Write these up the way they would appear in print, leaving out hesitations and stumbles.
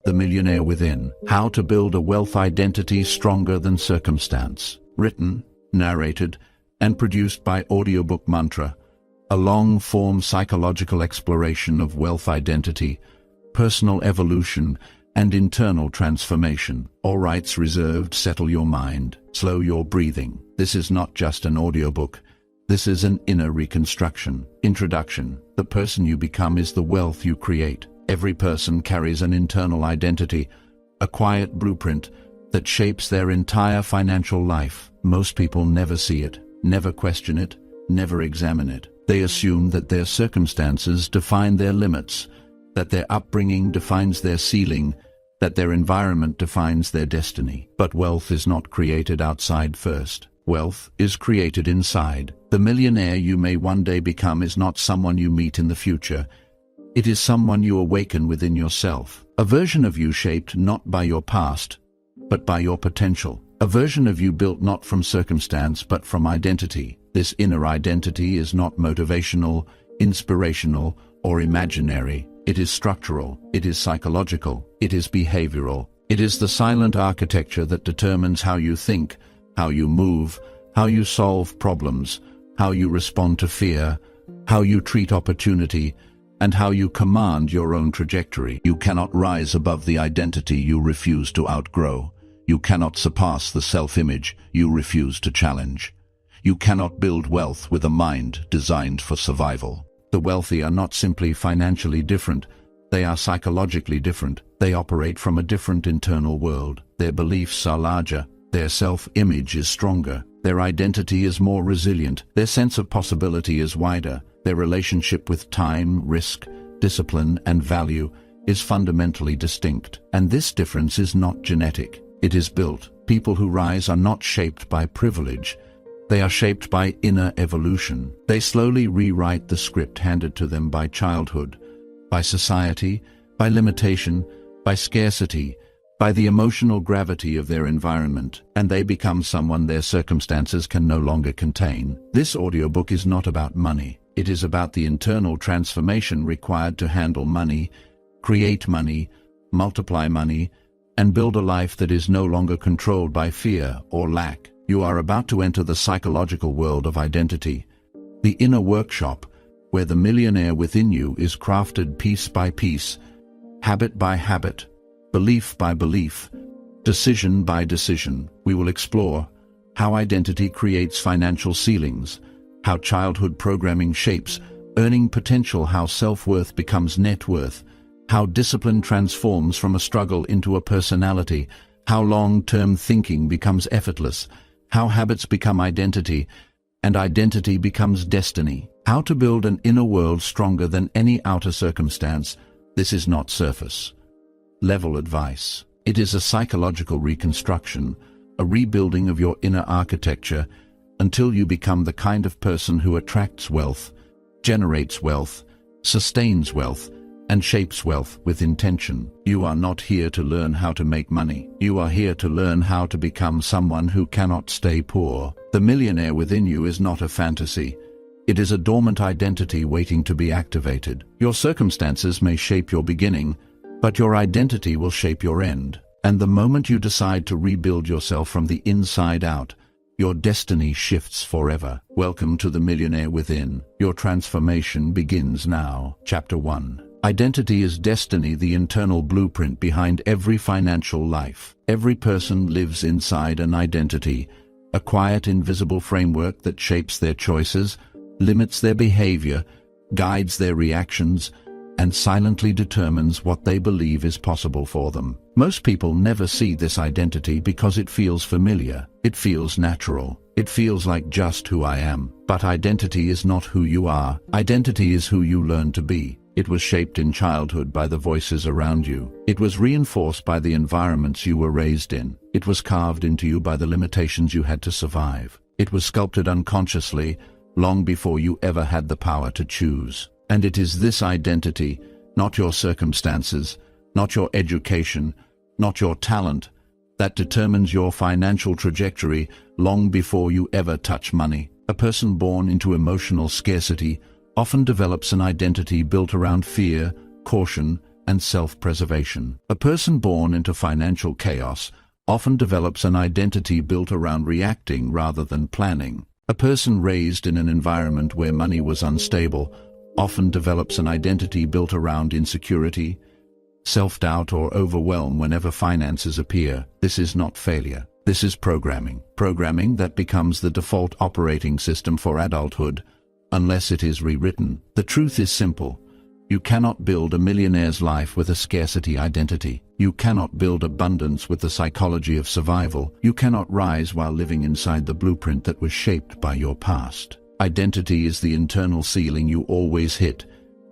The Millionaire Within: How to Build a Wealth Identity Stronger Than Circumstance. Written, narrated, and produced by Audiobook Mantra, a long-form psychological exploration of wealth identity, personal evolution, and internal transformation. All rights reserved. Settle your mind. Slow your breathing. This is not just an audiobook. This is an inner reconstruction. Introduction. The person you become is the wealth you create. Every person carries an internal identity, a quiet blueprint that shapes their entire financial life. Most people never see it, never question it, never examine it. They assume that their circumstances define their limits, that their upbringing defines their ceiling, that their environment defines their destiny. But wealth is not created outside first. Wealth is created inside. The millionaire you may one day become is not someone you meet in the future. It is someone you awaken within yourself. A version of you shaped not by your past, but by your potential. A version of you built not from circumstance, but from identity. This inner identity is not motivational, inspirational, or imaginary. It is structural. It is psychological. It is behavioral. It is the silent architecture that determines how you think, how you move, how you solve problems, how you respond to fear, how you treat opportunity, and how you command your own trajectory. You cannot rise above the identity you refuse to outgrow. You cannot surpass the self-image you refuse to challenge. You cannot build wealth with a mind designed for survival. The wealthy are not simply financially different, they are psychologically different. They operate from a different internal world. Their beliefs are larger, their self-image is stronger, their identity is more resilient, their sense of possibility is wider, their relationship with time, risk, discipline, and value is fundamentally distinct. And this difference is not genetic. It is built. People who rise are not shaped by privilege. They are shaped by inner evolution. They slowly rewrite the script handed to them by childhood, by society, by limitation, by scarcity, by the emotional gravity of their environment, and they become someone their circumstances can no longer contain. This audiobook is not about money. It is about the internal transformation required to handle money, create money, multiply money, and build a life that is no longer controlled by fear or lack. You are about to enter the psychological world of identity, the inner workshop where the millionaire within you is crafted piece by piece, habit by habit, belief by belief, decision by decision. We will explore how identity creates financial ceilings, how childhood programming shapes earning potential, how self-worth becomes net worth, how discipline transforms from a struggle into a personality, how long-term thinking becomes effortless, how habits become identity, and identity becomes destiny. How to build an inner world stronger than any outer circumstance. This is not surface level advice. It is a psychological reconstruction, a rebuilding of your inner architecture until you become the kind of person who attracts wealth, generates wealth, sustains wealth, and shapes wealth with intention. You are not here to learn how to make money. You are here to learn how to become someone who cannot stay poor. The millionaire within you is not a fantasy. It is a dormant identity waiting to be activated. Your circumstances may shape your beginning, but your identity will shape your end. And the moment you decide to rebuild yourself from the inside out, your destiny shifts forever. Welcome to the Millionaire Within. Your transformation begins now. Chapter 1. Identity is destiny, the internal blueprint behind every financial life. Every person lives inside an identity, a quiet, invisible framework that shapes their choices, limits their behavior, guides their reactions, and silently determines what they believe is possible for them. Most people never see this identity because it feels familiar. It feels natural. It feels like just who I am. But identity is not who you are. Identity is who you learn to be. It was shaped in childhood by the voices around you. It was reinforced by the environments you were raised in. It was carved into you by the limitations you had to survive. It was sculpted unconsciously, long before you ever had the power to choose. And it is this identity, not your circumstances, not your education, not your talent, that determines your financial trajectory long before you ever touch money. A person born into emotional scarcity often develops an identity built around fear, caution, and self-preservation. A person born into financial chaos often develops an identity built around reacting rather than planning. A person raised in an environment where money was unstable often develops an identity built around insecurity, self-doubt, or overwhelm whenever finances appear. This is not failure. This is programming. Programming that becomes the default operating system for adulthood unless it is rewritten. The truth is simple. You cannot build a millionaire's life with a scarcity identity. You cannot build abundance with the psychology of survival. You cannot rise while living inside the blueprint that was shaped by your past. Identity is the internal ceiling you always hit,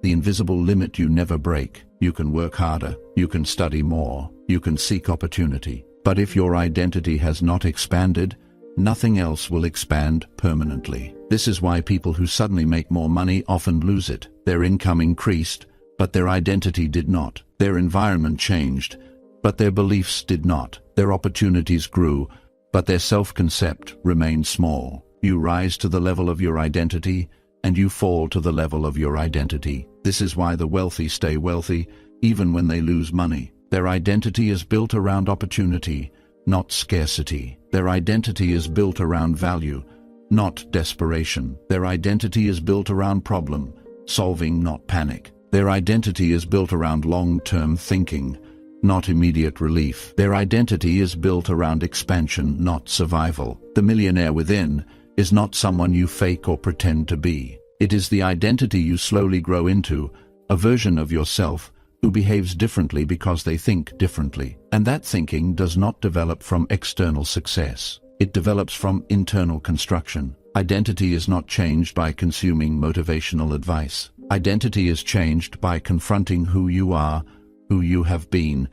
the invisible limit you never break. You can work harder, you can study more, you can seek opportunity. But if your identity has not expanded, nothing else will expand permanently. This is why people who suddenly make more money often lose it. Their income increased, but their identity did not. Their environment changed, but their beliefs did not. Their opportunities grew, but their self-concept remained small. You rise to the level of your identity, and you fall to the level of your identity. This is why the wealthy stay wealthy, even when they lose money. Their identity is built around opportunity, not scarcity. Their identity is built around value, not desperation. Their identity is built around problem solving, not panic. Their identity is built around long-term thinking, not immediate relief. Their identity is built around expansion, not survival. The millionaire within is not someone you fake or pretend to be. It is the identity you slowly grow into, a version of yourself who behaves differently because they think differently. And that thinking does not develop from external success. It develops from internal construction. Identity is not changed by consuming motivational advice. Identity is changed by confronting who you are, who you have been,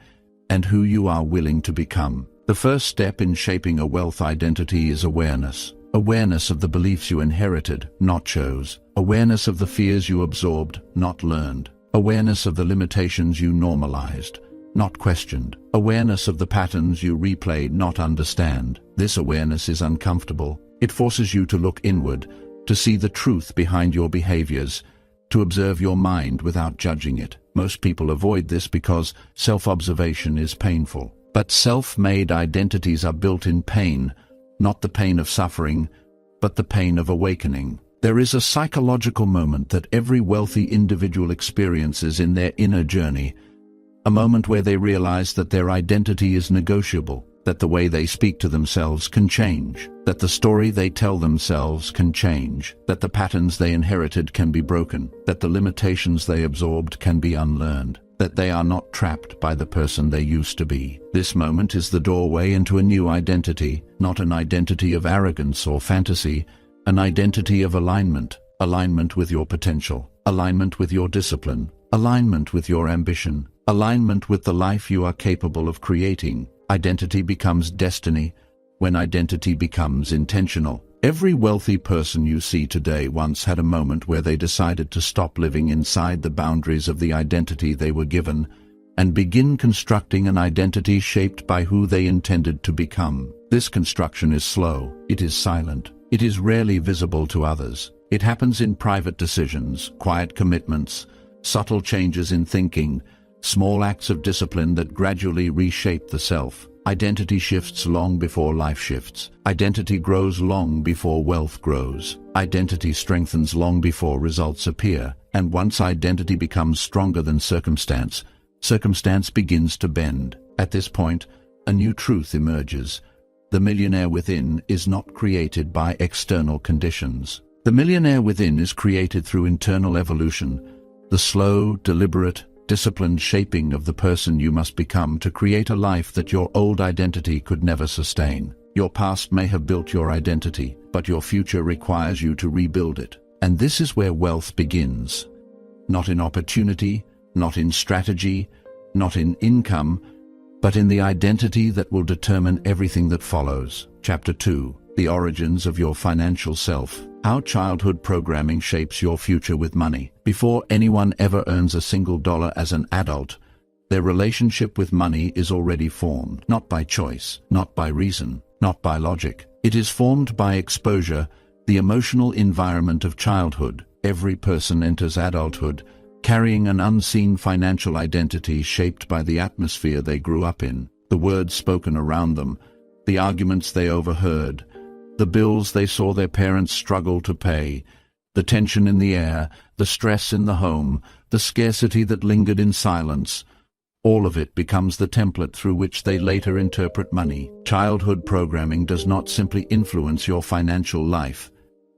and who you are willing to become. The first step in shaping a wealth identity is awareness. Awareness of the beliefs you inherited, not chose. Awareness of the fears you absorbed, not learned. Awareness of the limitations you normalized, not questioned. Awareness of the patterns you replayed, not understand. This awareness is uncomfortable. It forces you to look inward, to see the truth behind your behaviors, to observe your mind without judging it. Most people avoid this because self-observation is painful. But self-made identities are built in pain, not the pain of suffering, but the pain of awakening. There is a psychological moment that every wealthy individual experiences in their inner journey, a moment where they realize that their identity is negotiable, that the way they speak to themselves can change, that the story they tell themselves can change, that the patterns they inherited can be broken, that the limitations they absorbed can be unlearned, that they are not trapped by the person they used to be. This moment is the doorway into a new identity, not an identity of arrogance or fantasy, an identity of alignment, alignment with your potential, alignment with your discipline, alignment with your ambition, alignment with the life you are capable of creating. Identity becomes destiny when identity becomes intentional. Every wealthy person you see today once had a moment where they decided to stop living inside the boundaries of the identity they were given and begin constructing an identity shaped by who they intended to become. This construction is slow, it is silent, it is rarely visible to others. It happens in private decisions, quiet commitments, subtle changes in thinking, small acts of discipline that gradually reshape the self. Identity shifts long before life shifts. Identity grows long before wealth grows. Identity strengthens long before results appear. And once identity becomes stronger than circumstance, circumstance begins to bend. At this point, a new truth emerges. The millionaire within is not created by external conditions. The millionaire within is created through internal evolution, the slow, deliberate, disciplined shaping of the person you must become to create a life that your old identity could never sustain. Your past may have built your identity, but your future requires you to rebuild it. And this is where wealth begins. Not in opportunity, not in strategy, not in income, but in the identity that will determine everything that follows. Chapter 2. The Origins of Your Financial Self. How childhood programming shapes your future with money. Before anyone ever earns a single dollar as an adult, their relationship with money is already formed, not by choice, not by reason, not by logic. It is formed by exposure, the emotional environment of childhood. Every person enters adulthood carrying an unseen financial identity shaped by the atmosphere they grew up in, the words spoken around them, the arguments they overheard, the bills they saw their parents struggle to pay, the tension in the air, the stress in the home, the scarcity that lingered in silence. All of it becomes the template through which they later interpret money. Childhood programming does not simply influence your financial life.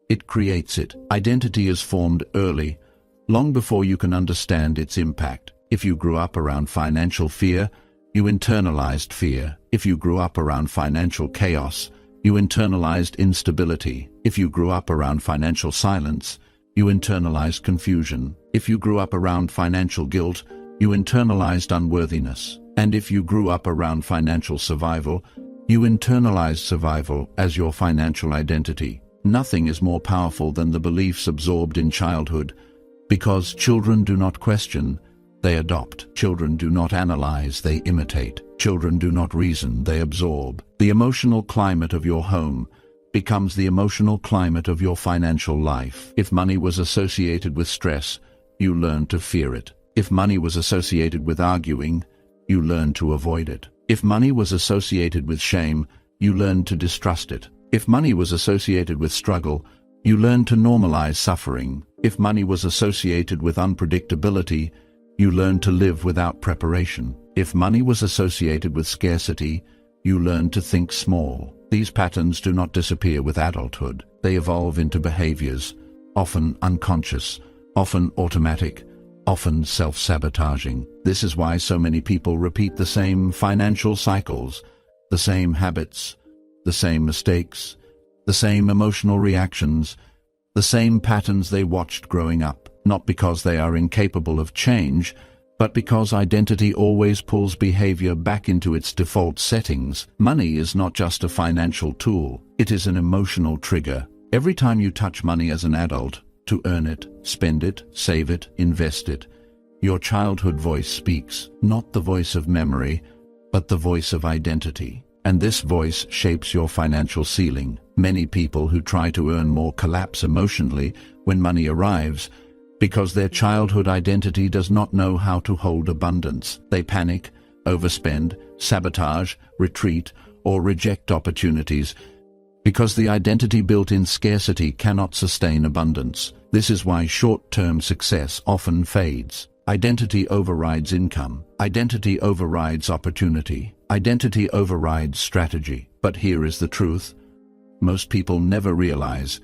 It creates it. Identity is formed early, long before you can understand its impact. If you grew up around financial fear, you internalized fear. If you grew up around financial chaos, you internalized instability. If you grew up around financial silence, you internalized confusion. If you grew up around financial guilt, you internalized unworthiness. And if you grew up around financial survival, you internalized survival as your financial identity. Nothing is more powerful than the beliefs absorbed in childhood, because children do not question, they adopt. Children do not analyze, they imitate. Children do not reason, they absorb. The emotional climate of your home becomes the emotional climate of your financial life. If money was associated with stress, you learn to fear it. If money was associated with arguing, you learn to avoid it. If money was associated with shame, you learn to distrust it. If money was associated with struggle, you learn to normalize suffering. If money was associated with unpredictability, you learn to live without preparation. If money was associated with scarcity, you learn to think small. These patterns do not disappear with adulthood. They evolve into behaviors, often unconscious, often automatic, often self-sabotaging. This is why so many people repeat the same financial cycles, the same habits, the same mistakes, the same emotional reactions, the same patterns they watched growing up, not because they are incapable of change, but because identity always pulls behavior back into its default settings. Money is not just a financial tool, it is an emotional trigger. Every time you touch money as an adult, to earn it, spend it, save it, invest it, your childhood voice speaks, not the voice of memory, but the voice of identity. And this voice shapes your financial ceiling. Many people who try to earn more collapse emotionally when money arrives, because their childhood identity does not know how to hold abundance. They panic, overspend, sabotage, retreat, or reject opportunities, because the identity built in scarcity cannot sustain abundance. This is why short-term success often fades. Identity overrides income. Identity overrides opportunity. Identity overrides strategy. But here is the truth. Most people never realize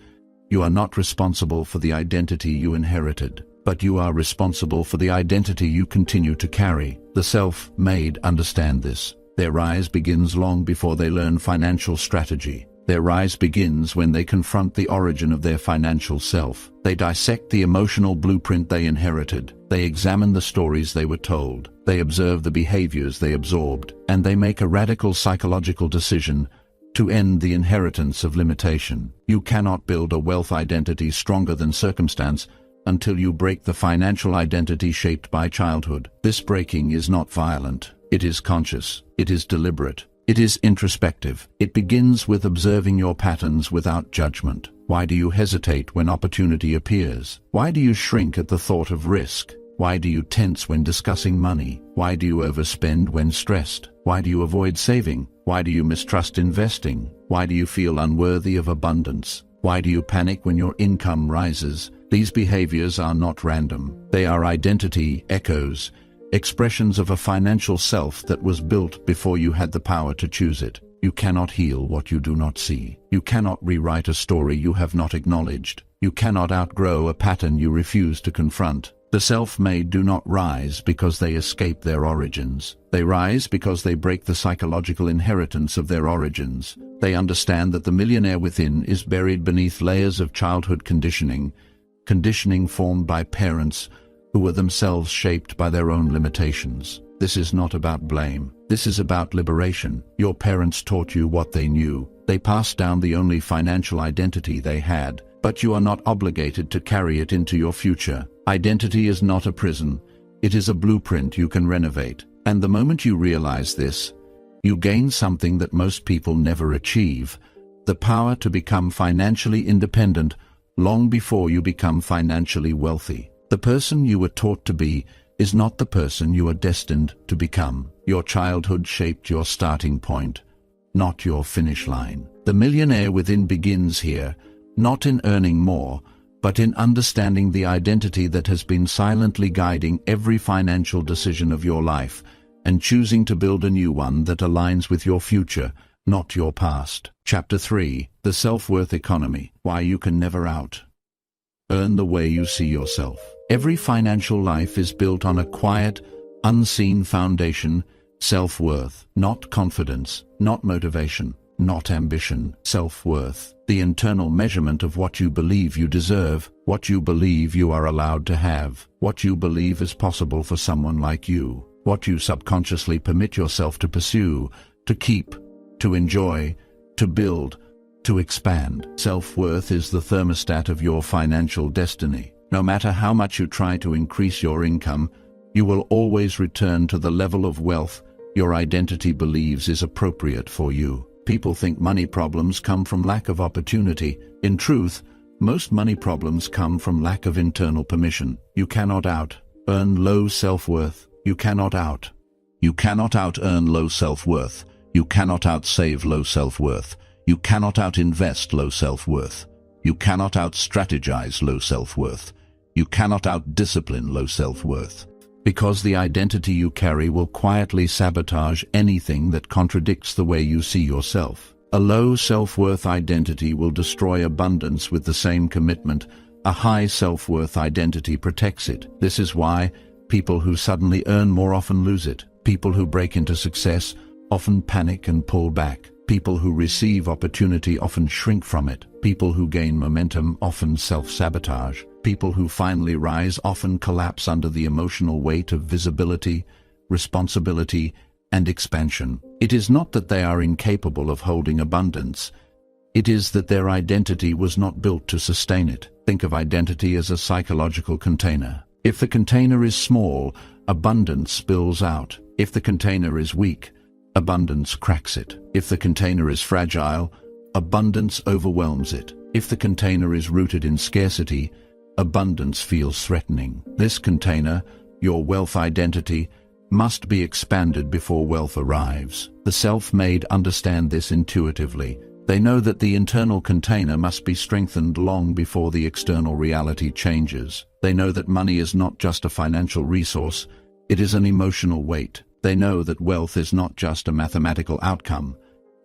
you are not responsible for the identity you inherited, but you are responsible for the identity you continue to carry. The self-made understand this. Their rise begins long before they learn financial strategy. Their rise begins when they confront the origin of their financial self. They dissect the emotional blueprint they inherited. They examine the stories they were told. They observe the behaviors they absorbed. And they make a radical psychological decision to end the inheritance of limitation. You cannot build a wealth identity stronger than circumstance until you break the financial identity shaped by childhood. This breaking is not violent. It is conscious. It is deliberate. It is introspective. It begins with observing your patterns without judgment. Why do you hesitate when opportunity appears? Why do you shrink at the thought of risk? Why do you tense when discussing money? Why do you overspend when stressed? Why do you avoid saving? Why do you mistrust investing? Why do you feel unworthy of abundance? Why do you panic when your income rises? These behaviors are not random. They are identity echoes, expressions of a financial self that was built before you had the power to choose it. You cannot heal what you do not see. You cannot rewrite a story you have not acknowledged. You cannot outgrow a pattern you refuse to confront. The self-made do not rise because they escape their origins. They rise because they break the psychological inheritance of their origins. They understand that the millionaire within is buried beneath layers of childhood conditioning, conditioning formed by parents who were themselves shaped by their own limitations. This is not about blame. This is about liberation. Your parents taught you what they knew. They passed down the only financial identity they had, but you are not obligated to carry it into your future. Identity is not a prison. It is a blueprint you can renovate. And the moment you realize this, you gain something that most people never achieve: the power to become financially independent long before you become financially wealthy. The person you were taught to be is not the person you are destined to become. Your childhood shaped your starting point, not your finish line. The millionaire within begins here, not in earning more, but in understanding the identity that has been silently guiding every financial decision of your life, and choosing to build a new one that aligns with your future, not your past. Chapter 3. The Self-Worth Economy. Why you can never earn the way you see yourself. Every financial life is built on a quiet, unseen foundation: self-worth. Not confidence, not motivation, not ambition. Self-worth, the internal measurement of what you believe you deserve, what you believe you are allowed to have, what you believe is possible for someone like you, what you subconsciously permit yourself to pursue, to keep, to enjoy, to build, to expand. Self-worth is the thermostat of your financial destiny. No matter how much you try to increase your income, you will always return to the level of wealth your identity believes is appropriate for you. People think money problems come from lack of opportunity. In truth, most money problems come from lack of internal permission. You cannot earn low self-worth. You cannot out-earn low self-worth. You cannot out-save low self-worth. You cannot out-invest low self-worth. You cannot out-strategize low self-worth. You cannot out-discipline low self-worth. Because the identity you carry will quietly sabotage anything that contradicts the way you see yourself. A low self-worth identity will destroy abundance with the same commitment. A high self-worth identity protects it. This is why people who suddenly earn more often lose it. People who break into success often panic and pull back. People who receive opportunity often shrink from it. People who gain momentum often self-sabotage. People who finally rise often collapse under the emotional weight of visibility, responsibility, and expansion. It is not that they are incapable of holding abundance. It is that their identity was not built to sustain it. Think of identity as a psychological container. If the container is small, abundance spills out. If the container is weak, abundance cracks it. If the container is fragile, abundance overwhelms it. If the container is rooted in scarcity, abundance feels threatening. This container, your wealth identity, must be expanded before wealth arrives. The self-made understand this intuitively. They know that the internal container must be strengthened long before the external reality changes. They know that money is not just a financial resource, it is an emotional weight. They know that wealth is not just a mathematical outcome,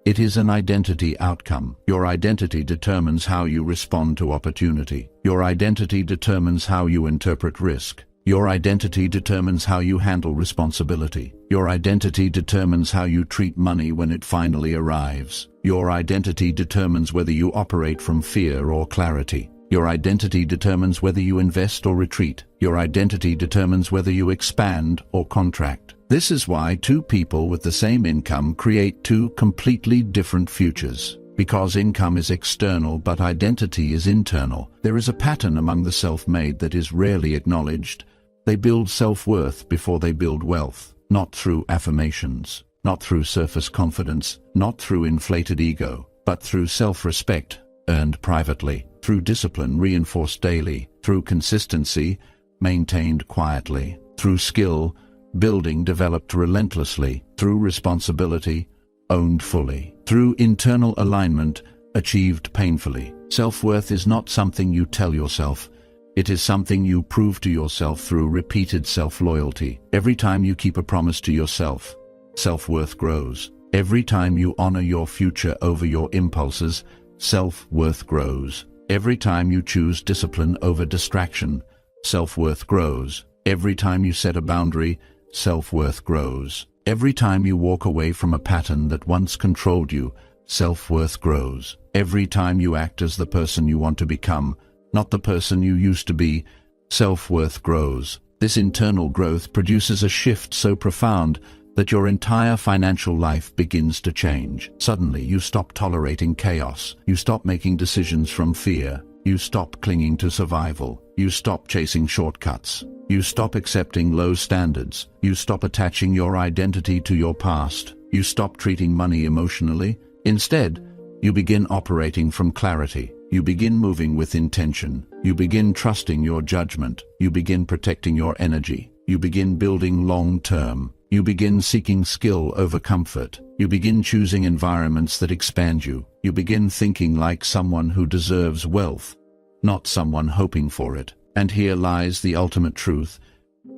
it is an identity outcome. Your identity determines how you respond to opportunity. Your identity determines how you interpret risk. Your identity determines how you handle responsibility. Your identity determines how you treat money when it finally arrives. Your identity determines whether you operate from fear or clarity. Your identity determines whether you invest or retreat. Your identity determines whether you expand or contract. This is why two people with the same income create two completely different futures. Because income is external but identity is internal. There is a pattern among the self-made that is rarely acknowledged. They build self-worth before they build wealth, not through affirmations, not through surface confidence, not through inflated ego, but through self-respect, earned privately, through discipline reinforced daily, through consistency, maintained quietly, through skill, building developed relentlessly, through responsibility, owned fully, through internal alignment, achieved painfully. Self-worth is not something you tell yourself. It is something you prove to yourself through repeated self-loyalty. Every time you keep a promise to yourself, self-worth grows. Every time you honor your future over your impulses, self-worth grows. Every time you choose discipline over distraction, self-worth grows. Every time you set a boundary, self-worth grows. Every time you walk away from a pattern that once controlled you, self-worth grows. Every time you act as the person you want to become, not the person you used to be, self-worth grows. This internal growth produces a shift so profound that your entire financial life begins to change. Suddenly, you stop tolerating chaos. You stop making decisions from fear. You stop clinging to survival. You stop chasing shortcuts. You stop accepting low standards. You stop attaching your identity to your past. You stop treating money emotionally. Instead, You begin operating from clarity. You begin moving with intention. You begin trusting your judgment. You begin protecting your energy. You begin building long-term. You begin seeking skill over comfort. You begin choosing environments that expand you. You begin thinking like someone who deserves wealth, not someone hoping for it. And here lies the ultimate truth.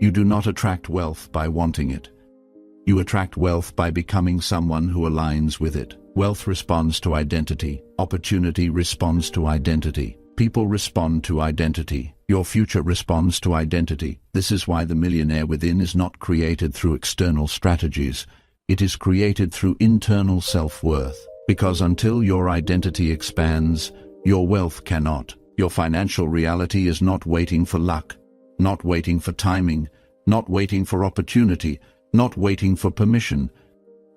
You do not attract wealth by wanting it. You attract wealth by becoming someone who aligns with it. Wealth responds to identity. Opportunity responds to identity. People respond to identity. Your future responds to identity. This is why the Millionaire Within is not created through external strategies. It is created through internal self-worth. Because until your identity expands, your wealth cannot. Your financial reality is not waiting for luck, not waiting for timing, not waiting for opportunity, not waiting for permission.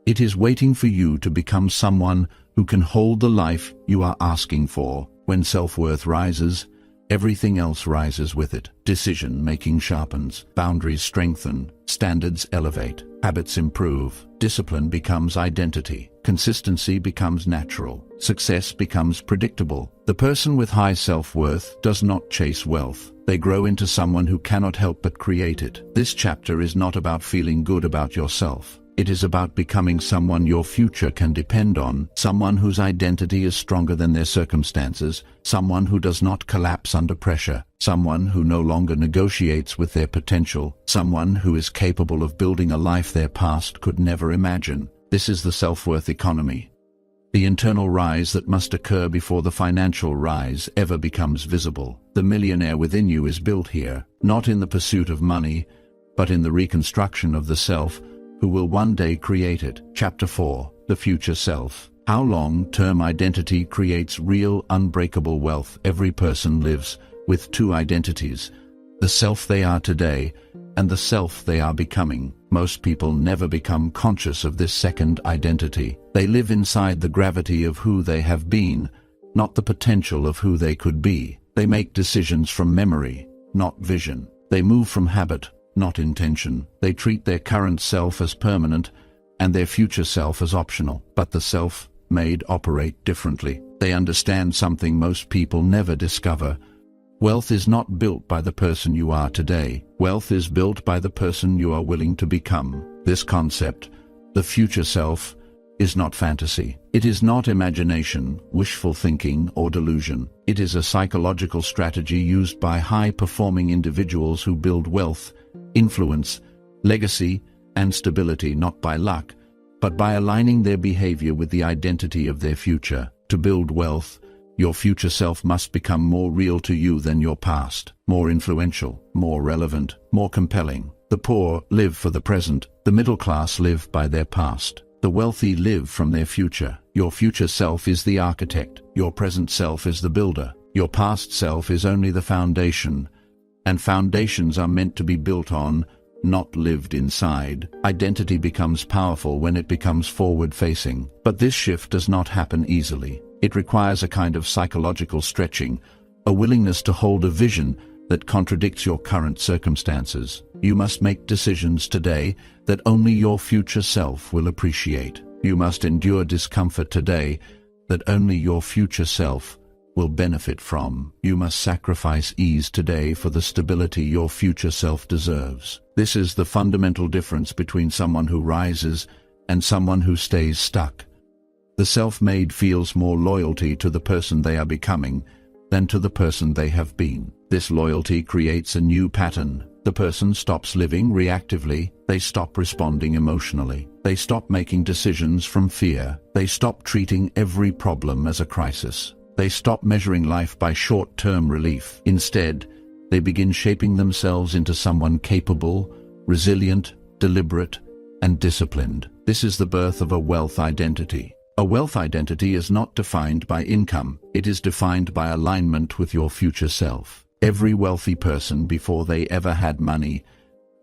It is waiting for you to become someone who can hold the life you are asking for. When self-worth rises, everything else rises with it. Decision-making sharpens, boundaries strengthen, standards elevate, habits improve, discipline becomes identity, consistency becomes natural, success becomes predictable. The person with high self-worth does not chase wealth. They grow into someone who cannot help but create it. This chapter is not about feeling good about yourself. It is about becoming someone your future can depend on, someone whose identity is stronger than their circumstances, someone who does not collapse under pressure, someone who no longer negotiates with their potential, someone who is capable of building a life their past could never imagine. This is the self-worth economy. The internal rise that must occur before the financial rise ever becomes visible. The millionaire within you is built here, not in the pursuit of money, but in the reconstruction of the self, who will one day create it. Chapter 4. The Future Self. How long-term identity creates real, unbreakable wealth. Every person lives with two identities, the self they are today and the self they are becoming. Most people never become conscious of this second identity. They live inside the gravity of who they have been, not the potential of who they could be. They make decisions from memory, not vision. They move from habit, not intention. They treat their current self as permanent and their future self as optional. But the self-made operate differently. They understand something most people never discover. Wealth is not built by the person you are today. Wealth is built by the person you are willing to become. This concept, the future self, is not fantasy. It is not imagination, wishful thinking, or delusion. It is a psychological strategy used by high-performing individuals who build wealth, influence, legacy, and stability not by luck, but by aligning their behavior with the identity of their future. To build wealth, your future self must become more real to you than your past, more influential, more relevant, more compelling. The poor live for the present, the middle class live by their past. The wealthy live from their future. Your future self is the architect, your present self is the builder, your past self is only the foundation, and foundations are meant to be built on, not lived inside. Identity becomes powerful when it becomes forward-facing, but this shift does not happen easily. It requires a kind of psychological stretching, a willingness to hold a vision that contradicts your current circumstances. You must make decisions today that only your future self will appreciate. You must endure discomfort today that only your future self will benefit from. You must sacrifice ease today for the stability your future self deserves. This is the fundamental difference between someone who rises and someone who stays stuck. The self-made feels more loyalty to the person they are becoming than to the person they have been. This loyalty creates a new pattern. The person stops living reactively, they stop responding emotionally, they stop making decisions from fear, they stop treating every problem as a crisis, they stop measuring life by short-term relief. Instead, they begin shaping themselves into someone capable, resilient, deliberate, and disciplined. This is the birth of a wealth identity. A wealth identity is not defined by income, it is defined by alignment with your future self. Every wealthy person, before they ever had money,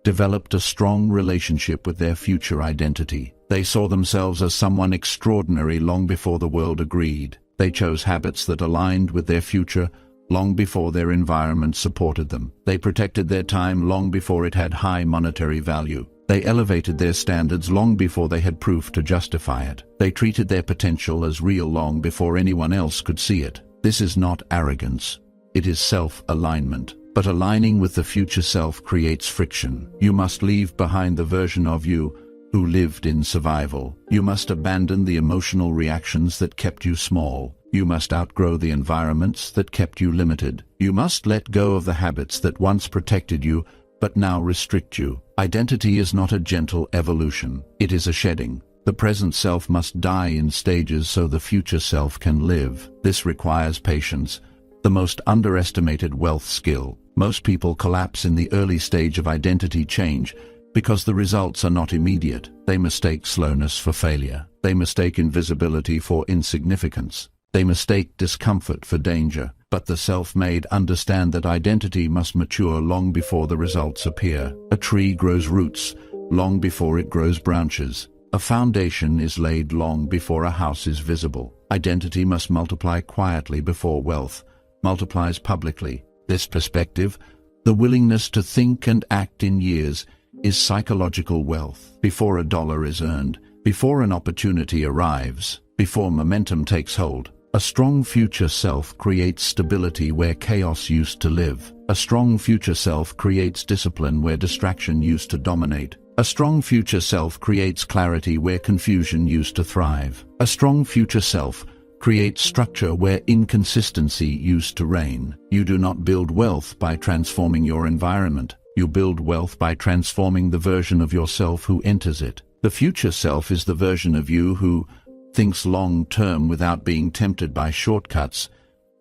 developed a strong relationship with their future identity. They saw themselves as someone extraordinary long before the world agreed. They chose habits that aligned with their future long before their environment supported them. They protected their time long before it had high monetary value. They elevated their standards long before they had proof to justify it. They treated their potential as real long before anyone else could see it. This is not arrogance. It is self-alignment. But aligning with the future self creates friction. You must leave behind the version of you who lived in survival. You must abandon the emotional reactions that kept you small. You must outgrow the environments that kept you limited. You must let go of the habits that once protected you but now restrict you. Identity is not a gentle evolution. It is a shedding. The present self must die in stages so the future self can live. This requires patience, the most underestimated wealth skill. Most people collapse in the early stage of identity change because the results are not immediate. They mistake slowness for failure. They mistake invisibility for insignificance. They mistake discomfort for danger. But the self-made understand that identity must mature long before the results appear. A tree grows roots long before it grows branches. A foundation is laid long before a house is visible. Identity must multiply quietly before wealth multiplies publicly. This perspective, the willingness to think and act in years, is psychological wealth. Before a dollar is earned, before an opportunity arrives, before momentum takes hold, a strong future self creates stability where chaos used to live. A strong future self creates discipline where distraction used to dominate. A strong future self creates clarity where confusion used to thrive. A strong future self creates structure where inconsistency used to reign. You do not build wealth by transforming your environment. You build wealth by transforming the version of yourself who enters it. The future self is the version of you who thinks long-term without being tempted by shortcuts,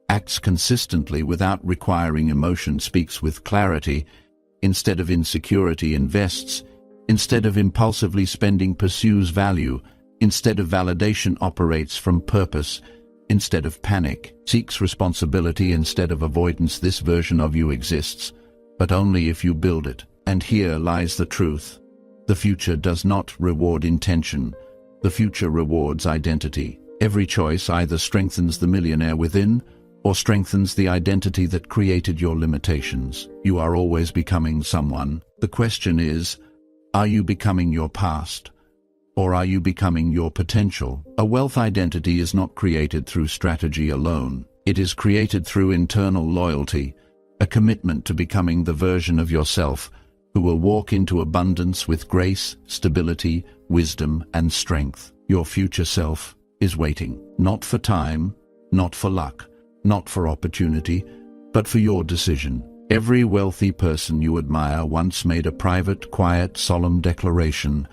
acts consistently without requiring emotion, speaks with clarity instead of insecurity, invests instead of impulsively spending, pursues value instead of validation, operates from purpose instead of panic, seeks responsibility instead of avoidance. This version of you exists, but only if you build it. And here lies the truth. The future does not reward intention. The future rewards identity. Every choice either strengthens the millionaire within or strengthens the identity that created your limitations. You are always becoming someone. The question is, are you becoming your past? Or are you becoming your potential? A wealth identity is not created through strategy alone. It is created through internal loyalty, a commitment to becoming the version of yourself who will walk into abundance with grace, stability, wisdom, and strength. Your future self is waiting, not for time, not for luck, not for opportunity, but for your decision. Every wealthy person you admire once made a private, quiet, solemn declaration: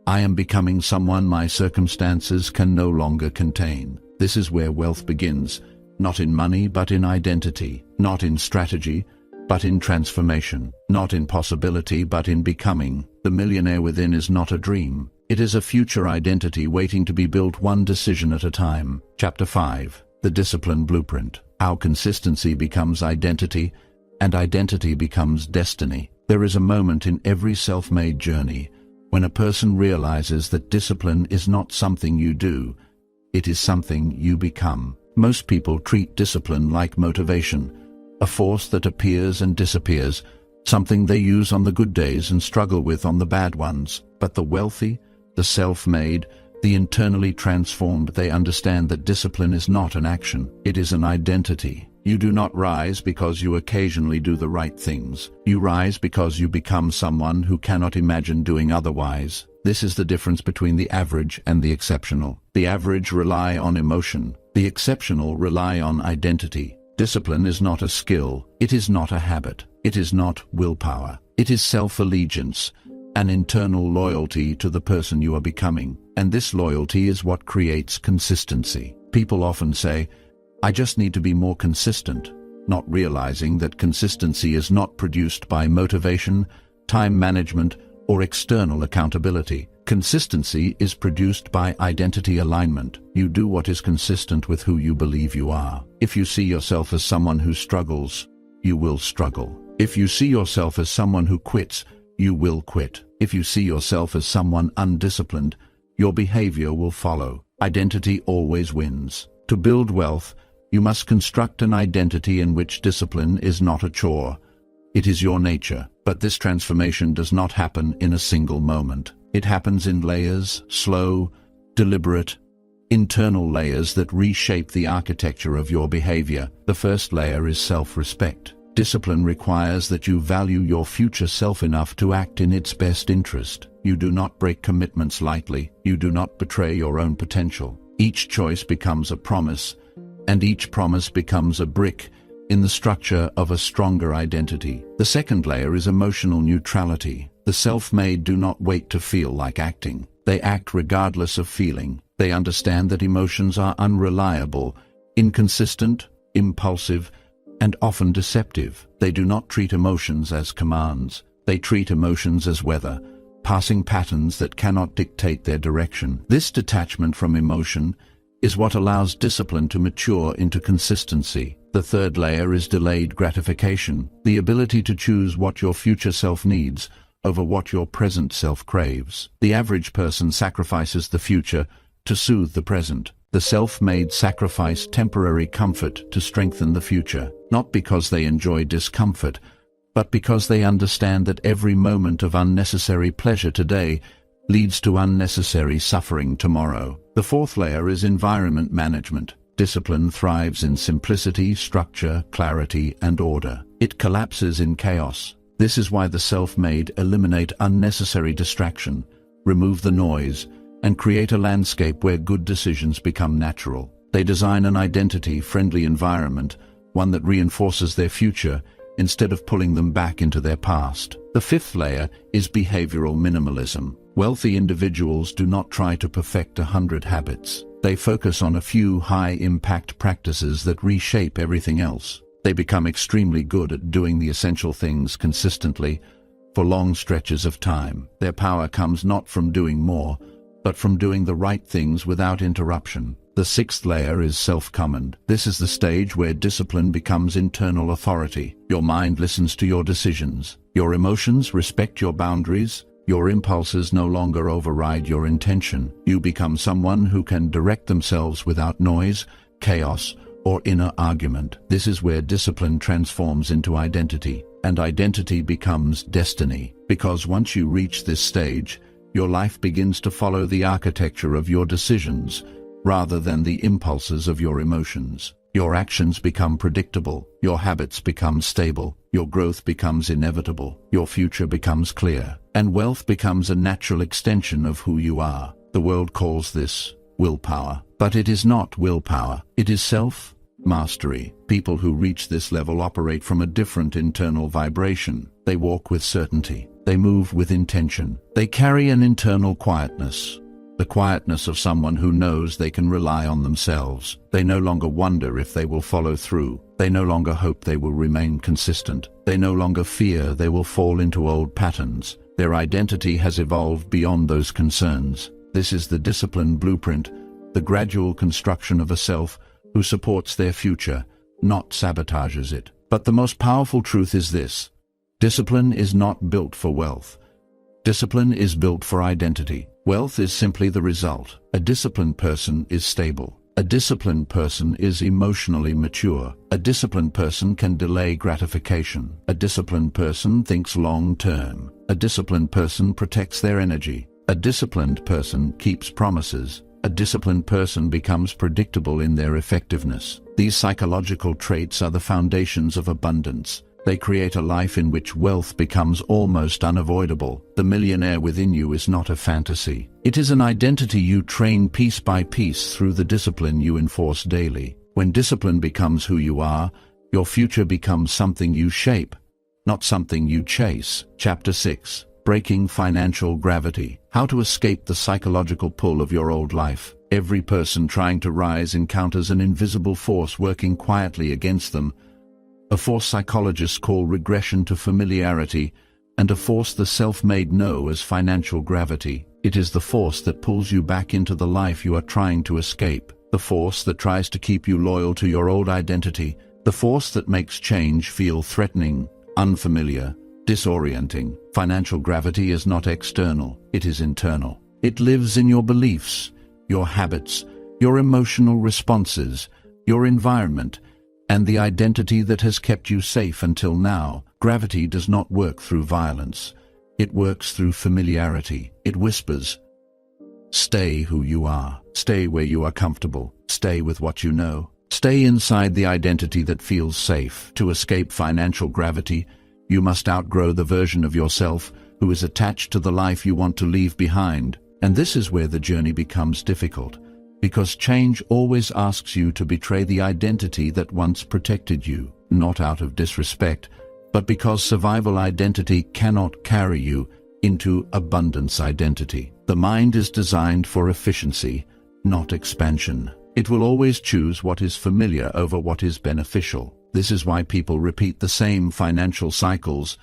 I am becoming someone my circumstances can no longer contain. This is where wealth begins, not in money but in identity, not in strategy but in transformation, not in possibility but in becoming. The millionaire within is not a dream. It is a future identity waiting to be built one decision at a time. Chapter 5. The Discipline Blueprint. How consistency becomes identity and identity becomes destiny. There is a moment in every self-made journey when a person realizes that discipline is not something you do, it is something you become. Most people treat discipline like motivation, a force that appears and disappears, something they use on the good days and struggle with on the bad ones. But the wealthy, the self-made, the internally transformed, they understand that discipline is not an action, it is an identity. You do not rise because you occasionally do the right things. You rise because you become someone who cannot imagine doing otherwise. This is the difference between the average and the exceptional. The average rely on emotion. The exceptional rely on identity. Discipline is not a skill. It is not a habit. It is not willpower. It is self-allegiance, an internal loyalty to the person you are becoming. And this loyalty is what creates consistency. People often say, I just need to be more consistent, not realizing that consistency is not produced by motivation, time management, or external accountability. Consistency is produced by identity alignment. You do what is consistent with who you believe you are. If you see yourself as someone who struggles, you will struggle. If you see yourself as someone who quits, you will quit. If you see yourself as someone undisciplined, your behavior will follow. Identity always wins. To build wealth, you must construct an identity in which discipline is not a chore. It is your nature. But this transformation does not happen in a single moment. It happens in layers, slow, deliberate, internal layers that reshape the architecture of your behavior. The first layer is self-respect. Discipline requires that you value your future self enough to act in its best interest. You do not break commitments lightly. You do not betray your own potential. Each choice becomes a promise, and each promise becomes a brick in the structure of a stronger identity. The second layer is emotional neutrality. The self-made do not wait to feel like acting. They act regardless of feeling. They understand that emotions are unreliable, inconsistent, impulsive, and often deceptive. They do not treat emotions as commands. They treat emotions as weather, passing patterns that cannot dictate their direction. This detachment from emotion is what allows discipline to mature into consistency. The third layer is delayed gratification, the ability to choose what your future self needs over what your present self craves. The average person sacrifices the future to soothe the present. The self-made sacrifice temporary comfort to strengthen the future, not because they enjoy discomfort, but because they understand that every moment of unnecessary pleasure today leads to unnecessary suffering tomorrow. The fourth layer is environment management. Discipline thrives in simplicity, structure, clarity, and order. It collapses in chaos. This is why the self-made eliminate unnecessary distraction, remove the noise, and create a landscape where good decisions become natural. They design an identity-friendly environment, one that reinforces their future instead of pulling them back into their past. The fifth layer is behavioral minimalism. Wealthy individuals do not try to perfect 100 habits. They focus on a few high-impact practices that reshape everything else. They become extremely good at doing the essential things consistently for long stretches of time. Their power comes not from doing more, but from doing the right things without interruption. The sixth layer is self-command. This is the stage where discipline becomes internal authority. Your mind listens to your decisions. Your emotions respect your boundaries. Your impulses no longer override your intention. You become someone who can direct themselves without noise, chaos, or inner argument. This is where discipline transforms into identity, and identity becomes destiny. Because once you reach this stage, your life begins to follow the architecture of your decisions rather than the impulses of your emotions. Your actions become predictable, your habits become stable, your growth becomes inevitable, your future becomes clear, and wealth becomes a natural extension of who you are. The world calls this willpower, but it is not willpower. It is self-mastery. People who reach this level operate from a different internal vibration. They walk with certainty. They move with intention. They carry an internal quietness, the quietness of someone who knows they can rely on themselves. They no longer wonder if they will follow through. They no longer hope they will remain consistent. They no longer fear they will fall into old patterns. Their identity has evolved beyond those concerns. This is the disciplined blueprint, the gradual construction of a self who supports their future, not sabotages it. But the most powerful truth is this: discipline is not built for wealth. Discipline is built for identity. Wealth is simply the result. A disciplined person is stable. A disciplined person is emotionally mature. A disciplined person can delay gratification. A disciplined person thinks long-term. A disciplined person protects their energy. A disciplined person keeps promises. A disciplined person becomes predictable in their effectiveness. These psychological traits are the foundations of abundance. They create a life in which wealth becomes almost unavoidable. The millionaire within you is not a fantasy. It is an identity you train piece by piece through the discipline you enforce daily. When discipline becomes who you are, your future becomes something you shape, not something you chase. Chapter 6. Breaking Financial Gravity. How to escape the psychological pull of your old life. Every person trying to rise encounters an invisible force working quietly against them, a force psychologists call regression to familiarity, and a force the self-made know as financial gravity. It is the force that pulls you back into the life you are trying to escape, the force that tries to keep you loyal to your old identity, the force that makes change feel threatening, unfamiliar, disorienting. Financial gravity is not external, it is internal. It lives in your beliefs, your habits, your emotional responses, your environment, and the identity that has kept you safe until now. Gravity does not work through violence. It works through familiarity. It whispers, "Stay who you are. Stay where you are comfortable. Stay with what you know. Stay inside the identity that feels safe." To escape financial gravity, you must outgrow the version of yourself who is attached to the life you want to leave behind. And this is where the journey becomes difficult, because change always asks you to betray the identity that once protected you, not out of disrespect, but because survival identity cannot carry you into abundance identity. The mind is designed for efficiency, not expansion. It will always choose what is familiar over what is beneficial. This is why people repeat the same financial cycles,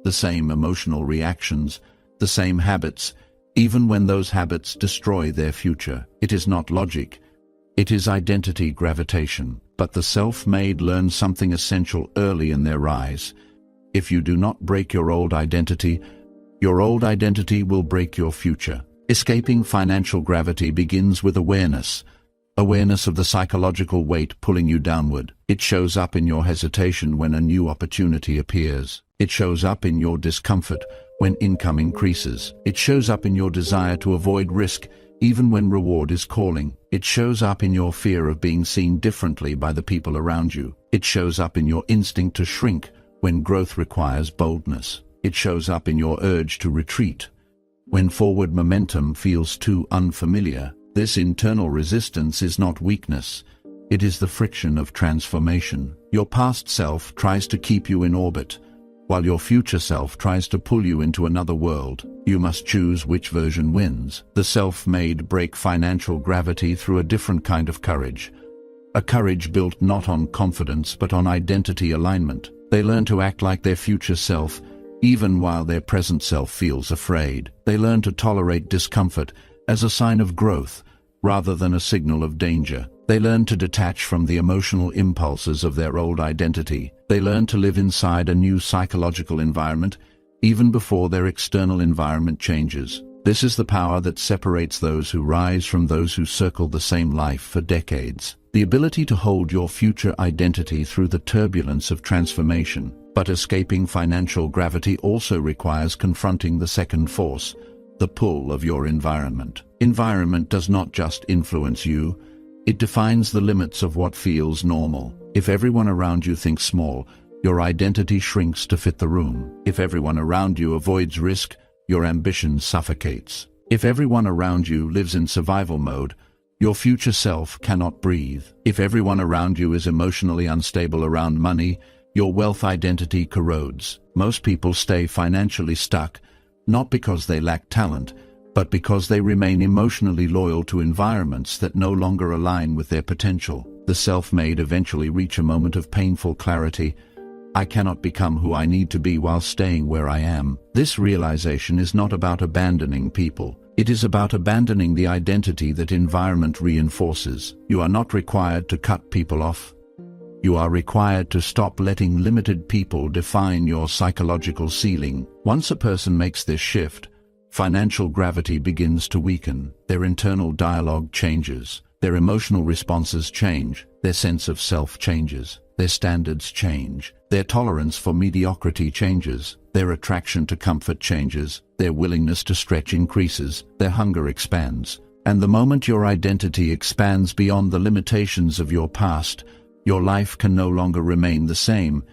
the same emotional reactions, the same habits, even when those habits destroy their future. It is not logic. It is identity gravitation. But the self-made learn something essential early in their rise. If you do not break your old identity will break your future. Escaping financial gravity begins with awareness. Awareness of the psychological weight pulling you downward. It shows up in your hesitation when a new opportunity appears. It shows up in your discomfort when income increases. It shows up in your desire to avoid risk even when reward is calling. It shows up in your fear of being seen differently by the people around you. It shows up in your instinct to shrink when growth requires boldness. It shows up in your urge to retreat when forward momentum feels too unfamiliar. This internal resistance is not weakness. It is the friction of transformation. Your past self tries to keep you in orbit, while your future self tries to pull you into another world. You must choose which version wins. The self-made break financial gravity through a different kind of courage. A courage built not on confidence but on identity alignment. They learn to act like their future self, even while their present self feels afraid. They learn to tolerate discomfort as a sign of growth, rather than a signal of danger. They learn to detach from the emotional impulses of their old identity. They learn to live inside a new psychological environment, even before their external environment changes. This is the power that separates those who rise from those who circle the same life for decades. The ability to hold your future identity through the turbulence of transformation. But escaping financial gravity also requires confronting the second force, the pull of your environment. Environment does not just influence you, it defines the limits of what feels normal. If everyone around you thinks small, your identity shrinks to fit the room. If everyone around you avoids risk, your ambition suffocates. If everyone around you lives in survival mode, your future self cannot breathe. If everyone around you is emotionally unstable around money, your wealth identity corrodes. Most people stay financially stuck, not because they lack talent, but because they remain emotionally loyal to environments that no longer align with their potential. The self-made eventually reach a moment of painful clarity. I cannot become who I need to be while staying where I am. This realization is not about abandoning people. It is about abandoning the identity that environment reinforces. You are not required to cut people off. You are required to stop letting limited people define your psychological ceiling. Once a person makes this shift, financial gravity begins to weaken. Their internal dialogue changes. Their emotional responses change. Their sense of self changes. Their standards change. Their tolerance for mediocrity changes. Their attraction to comfort changes. Their willingness to stretch increases. Their hunger expands. And the moment your identity expands beyond the limitations of your past, your life can no longer remain the same,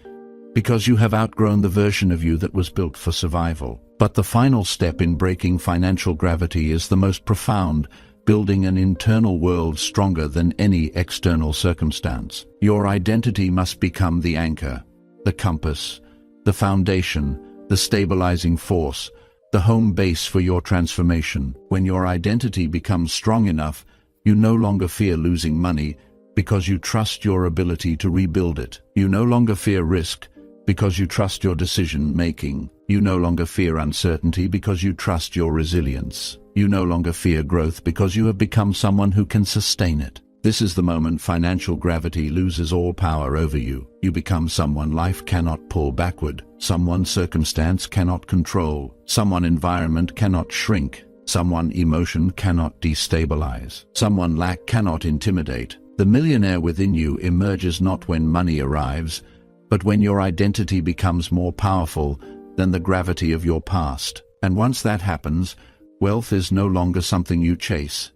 because you have outgrown the version of you that was built for survival. But the final step in breaking financial gravity is the most profound, building an internal world stronger than any external circumstance. Your identity must become the anchor, the compass, the foundation, the stabilizing force, the home base for your transformation. When your identity becomes strong enough, you no longer fear losing money, because you trust your ability to rebuild it. You no longer fear risk, because you trust your decision-making. You no longer fear uncertainty because you trust your resilience. You no longer fear growth because you have become someone who can sustain it. This is the moment financial gravity loses all power over you. You become someone life cannot pull backward, someone circumstance cannot control, someone environment cannot shrink, someone emotion cannot destabilize, someone lack cannot intimidate. The millionaire within you emerges not when money arrives, but when your identity becomes more powerful than the gravity of your past. And once that happens, wealth is no longer something you chase.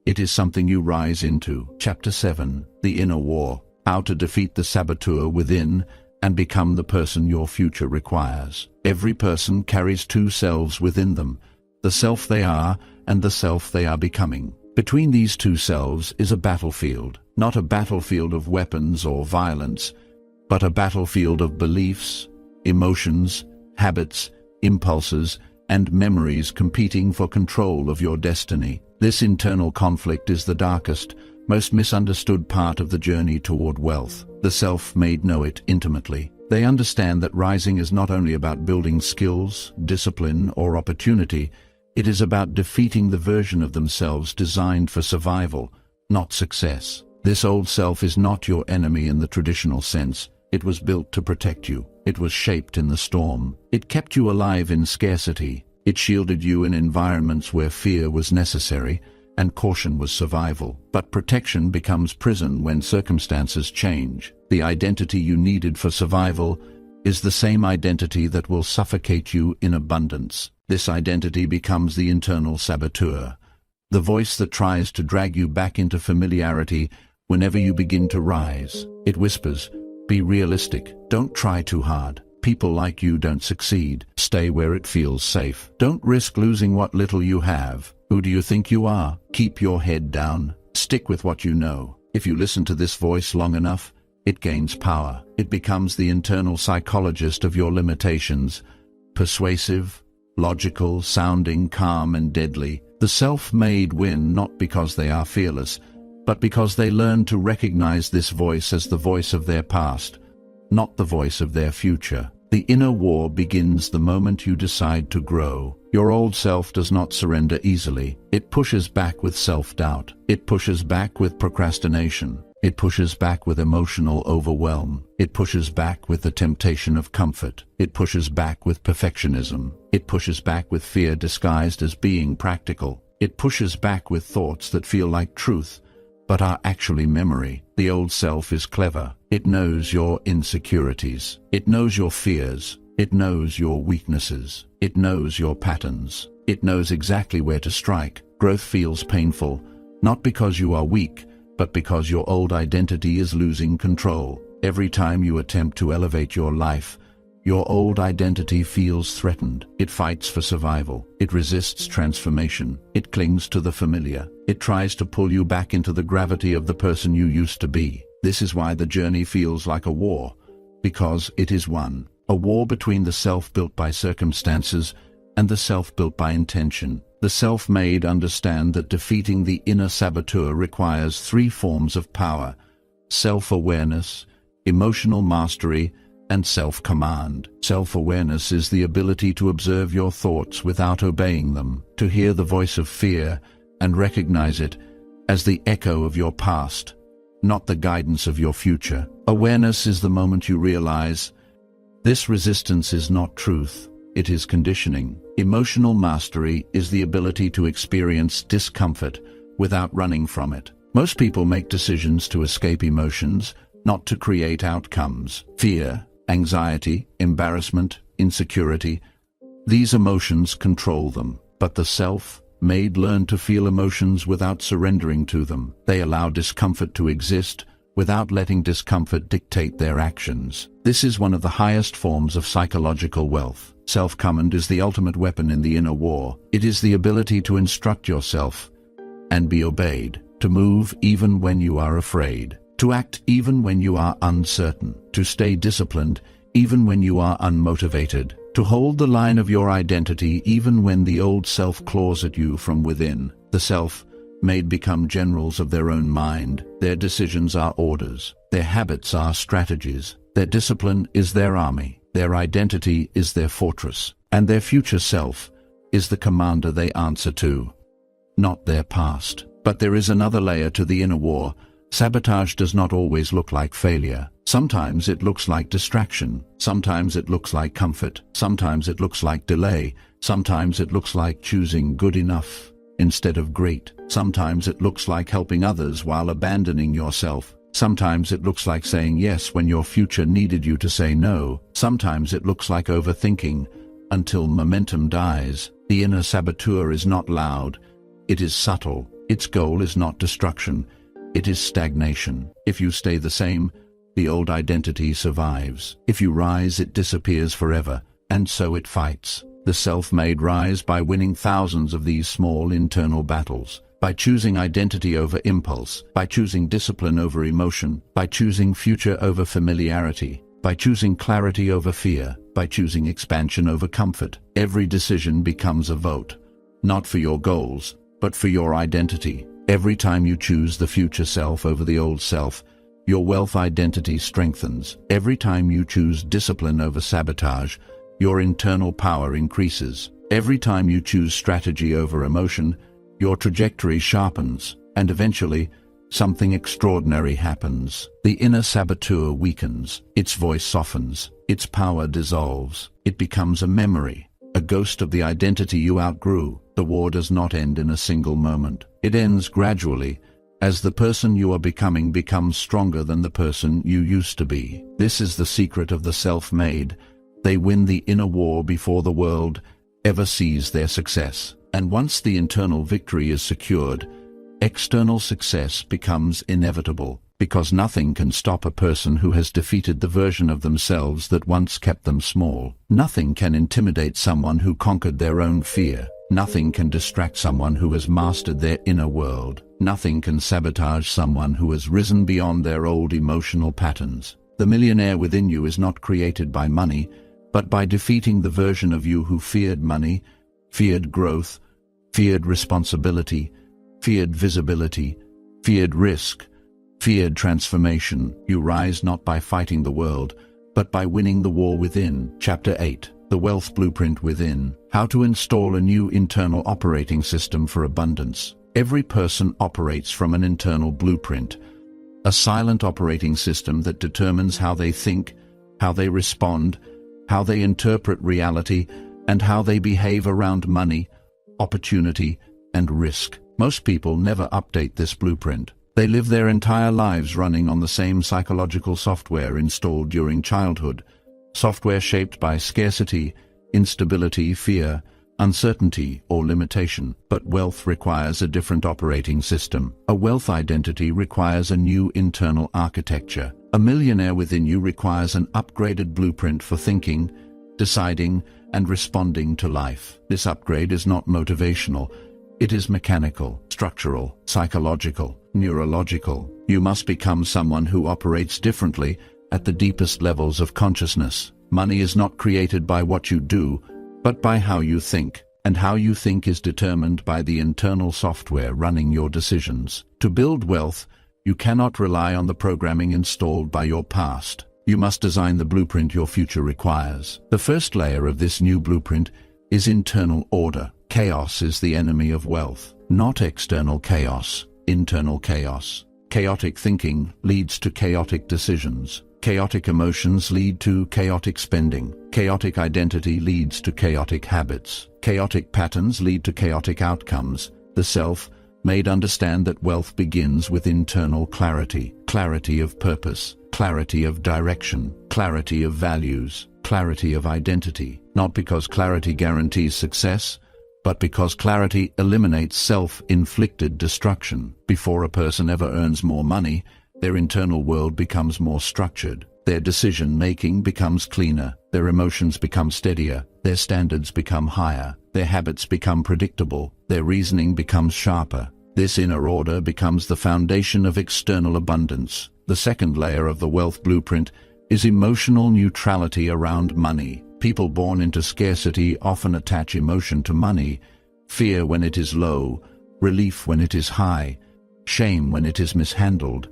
It is something you rise into. Chapter 7. The Inner War. How to defeat the saboteur within and become the person your future requires. Every person carries two selves within them, the self they are and the self they are becoming. Between these two selves is a battlefield, not a battlefield of weapons or violence, but a battlefield of beliefs, emotions, habits, impulses, and memories competing for control of your destiny. This internal conflict is the darkest, most misunderstood part of the journey toward wealth. The self-made know it intimately. They understand that rising is not only about building skills, discipline, or opportunity. It is about defeating the version of themselves designed for survival, not success. This old self is not your enemy in the traditional sense. It was built to protect you. It was shaped in the storm. It kept you alive in scarcity. It shielded you in environments where fear was necessary and caution was survival. But protection becomes prison when circumstances change. The identity you needed for survival is the same identity that will suffocate you in abundance. This identity becomes the internal saboteur, the voice that tries to drag you back into familiarity whenever you begin to rise. It whispers, "Be realistic. Don't try too hard. People like you don't succeed. Stay where it feels safe. Don't risk losing what little you have. Who do you think you are? Keep your head down. Stick with what you know." If you listen to this voice long enough, it gains power. It becomes the internal psychologist of your limitations, persuasive, logical, sounding calm and deadly. The self-made win not because they are fearless, but because they learn to recognize this voice as the voice of their past, not the voice of their future. The inner war begins the moment you decide to grow. Your old self does not surrender easily. It pushes back with self-doubt. It pushes back with procrastination. It pushes back with emotional overwhelm. It pushes back with the temptation of comfort. It pushes back with perfectionism. It pushes back with fear disguised as being practical. It pushes back with thoughts that feel like truth, but are actually memory. The old self is clever. It knows your insecurities. It knows your fears. It knows your weaknesses. It knows your patterns. It knows exactly where to strike. Growth feels painful, not because you are weak, but because your old identity is losing control. Every time you attempt to elevate your life, your old identity feels threatened. It fights for survival. It resists transformation. It clings to the familiar. It tries to pull you back into the gravity of the person you used to be. This is why the journey feels like a war, because it is one. A war between the self built by circumstances and the self built by intention. The self-made understand that defeating the inner saboteur requires three forms of power: self-awareness, emotional mastery, and self-command. Self-awareness is the ability to observe your thoughts without obeying them, to hear the voice of fear and recognize it as the echo of your past, not the guidance of your future. Awareness is the moment you realize this resistance is not truth, it is conditioning. Emotional mastery is the ability to experience discomfort without running from it. Most people make decisions to escape emotions, not to create outcomes. Fear, anxiety, embarrassment, insecurity, these emotions control them. But the self-made learn to feel emotions without surrendering to them. They allow discomfort to exist without letting discomfort dictate their actions. This is one of the highest forms of psychological wealth. Self-command is the ultimate weapon in the inner war. It is the ability to instruct yourself and be obeyed, to move even when you are afraid, to act even when you are uncertain, to stay disciplined even when you are unmotivated, to hold the line of your identity even when the old self claws at you from within. The self-made become generals of their own mind. Their decisions are orders. Their habits are strategies. Their discipline is their army. Their identity is their fortress. And their future self is the commander they answer to, not their past. But there is another layer to the inner war. Sabotage does not always look like failure. Sometimes it looks like distraction. Sometimes it looks like comfort. Sometimes it looks like delay. Sometimes it looks like choosing good enough instead of great. Sometimes it looks like helping others while abandoning yourself. Sometimes it looks like saying yes when your future needed you to say no. Sometimes it looks like overthinking until momentum dies. The inner saboteur is not loud. It is subtle. Its goal is not destruction. It is stagnation. If you stay the same, the old identity survives. If you rise, it disappears forever, and so it fights. The self-made rise by winning thousands of these small internal battles, by choosing identity over impulse, by choosing discipline over emotion, by choosing future over familiarity, by choosing clarity over fear, by choosing expansion over comfort. Every decision becomes a vote, not for your goals, but for your identity. Every time you choose the future self over the old self, your wealth identity strengthens. Every time you choose discipline over sabotage, your internal power increases. Every time you choose strategy over emotion, your trajectory sharpens, and eventually, something extraordinary happens. The inner saboteur weakens, its voice softens, its power dissolves. It becomes a memory, a ghost of the identity you outgrew. The war does not end in a single moment. It ends gradually, as the person you are becoming becomes stronger than the person you used to be. This is the secret of the self-made. They win the inner war before the world ever sees their success. And once the internal victory is secured, external success becomes inevitable, because nothing can stop a person who has defeated the version of themselves that once kept them small. Nothing can intimidate someone who conquered their own fear. Nothing can distract someone who has mastered their inner world. Nothing can sabotage someone who has risen beyond their old emotional patterns. The millionaire within you is not created by money, but by defeating the version of you who feared money, feared growth, feared responsibility, feared visibility, feared risk, feared transformation. You rise not by fighting the world, but by winning the war within. Chapter 8. The Wealth Blueprint Within. How to install a new internal operating system for abundance. Every person operates from an internal blueprint, a silent operating system that determines how they think, how they respond, how they interpret reality, and how they behave around money, opportunity, and risk. Most people never update this blueprint. They live their entire lives running on the same psychological software installed during childhood, software shaped by scarcity, instability, fear, uncertainty, or limitation. But wealth requires a different operating system. A wealth identity requires a new internal architecture. A millionaire within you requires an upgraded blueprint for thinking, deciding, and responding to life. This upgrade is not motivational. It is mechanical, structural, psychological, neurological. You must become someone who operates differently at the deepest levels of consciousness. Money is not created by what you do, but by how you think, and how you think is determined by the internal software running your decisions. To build wealth, you cannot rely on the programming installed by your past. You must design the blueprint your future requires. The first layer of this new blueprint is internal order. Chaos is the enemy of wealth. Not external chaos, internal chaos. Chaotic thinking leads to chaotic decisions. Chaotic emotions lead to chaotic spending. Chaotic identity leads to chaotic habits. Chaotic patterns lead to chaotic outcomes. The self-made understand that wealth begins with internal clarity. Clarity of purpose, clarity of direction, clarity of values, clarity of identity. Not because clarity guarantees success, but because clarity eliminates self-inflicted destruction. Before a person ever earns more money, their internal world becomes more structured. Their decision-making becomes cleaner. Their emotions become steadier. Their standards become higher. Their habits become predictable. Their reasoning becomes sharper. This inner order becomes the foundation of external abundance. The second layer of the wealth blueprint is emotional neutrality around money. People born into scarcity often attach emotion to money, fear when it is low, relief when it is high, shame when it is mishandled,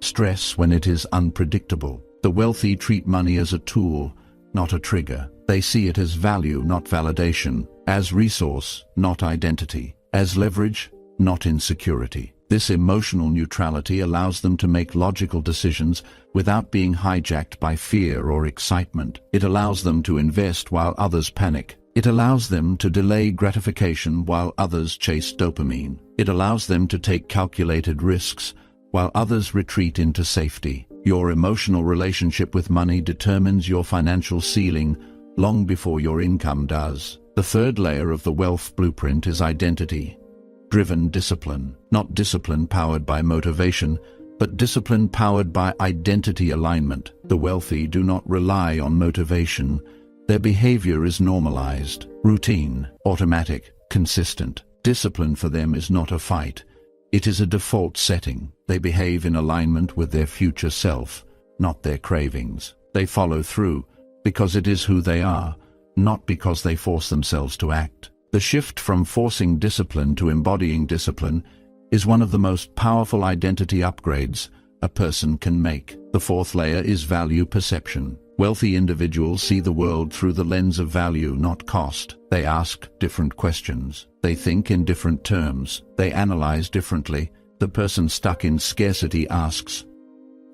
stress when it is unpredictable. The wealthy treat money as a tool, not a trigger. They see it as value, not validation, as resource, not identity, as leverage, not insecurity. This emotional neutrality allows them to make logical decisions without being hijacked by fear or excitement. It allows them to invest while others panic. It allows them to delay gratification while others chase dopamine. It allows them to take calculated risks while others retreat into safety. Your emotional relationship with money determines your financial ceiling long before your income does. The third layer of the wealth blueprint is identity-driven discipline. Not discipline powered by motivation, but discipline powered by identity alignment. The wealthy do not rely on motivation. Their behavior is normalized, routine, automatic, consistent. Discipline for them is not a fight. It is a default setting. They behave in alignment with their future self, not their cravings. They follow through because it is who they are, not because they force themselves to act. The shift from forcing discipline to embodying discipline is one of the most powerful identity upgrades a person can make. The fourth layer is value perception. Wealthy individuals see the world through the lens of value, not cost. They ask different questions. They think in different terms. They analyze differently. The person stuck in scarcity asks,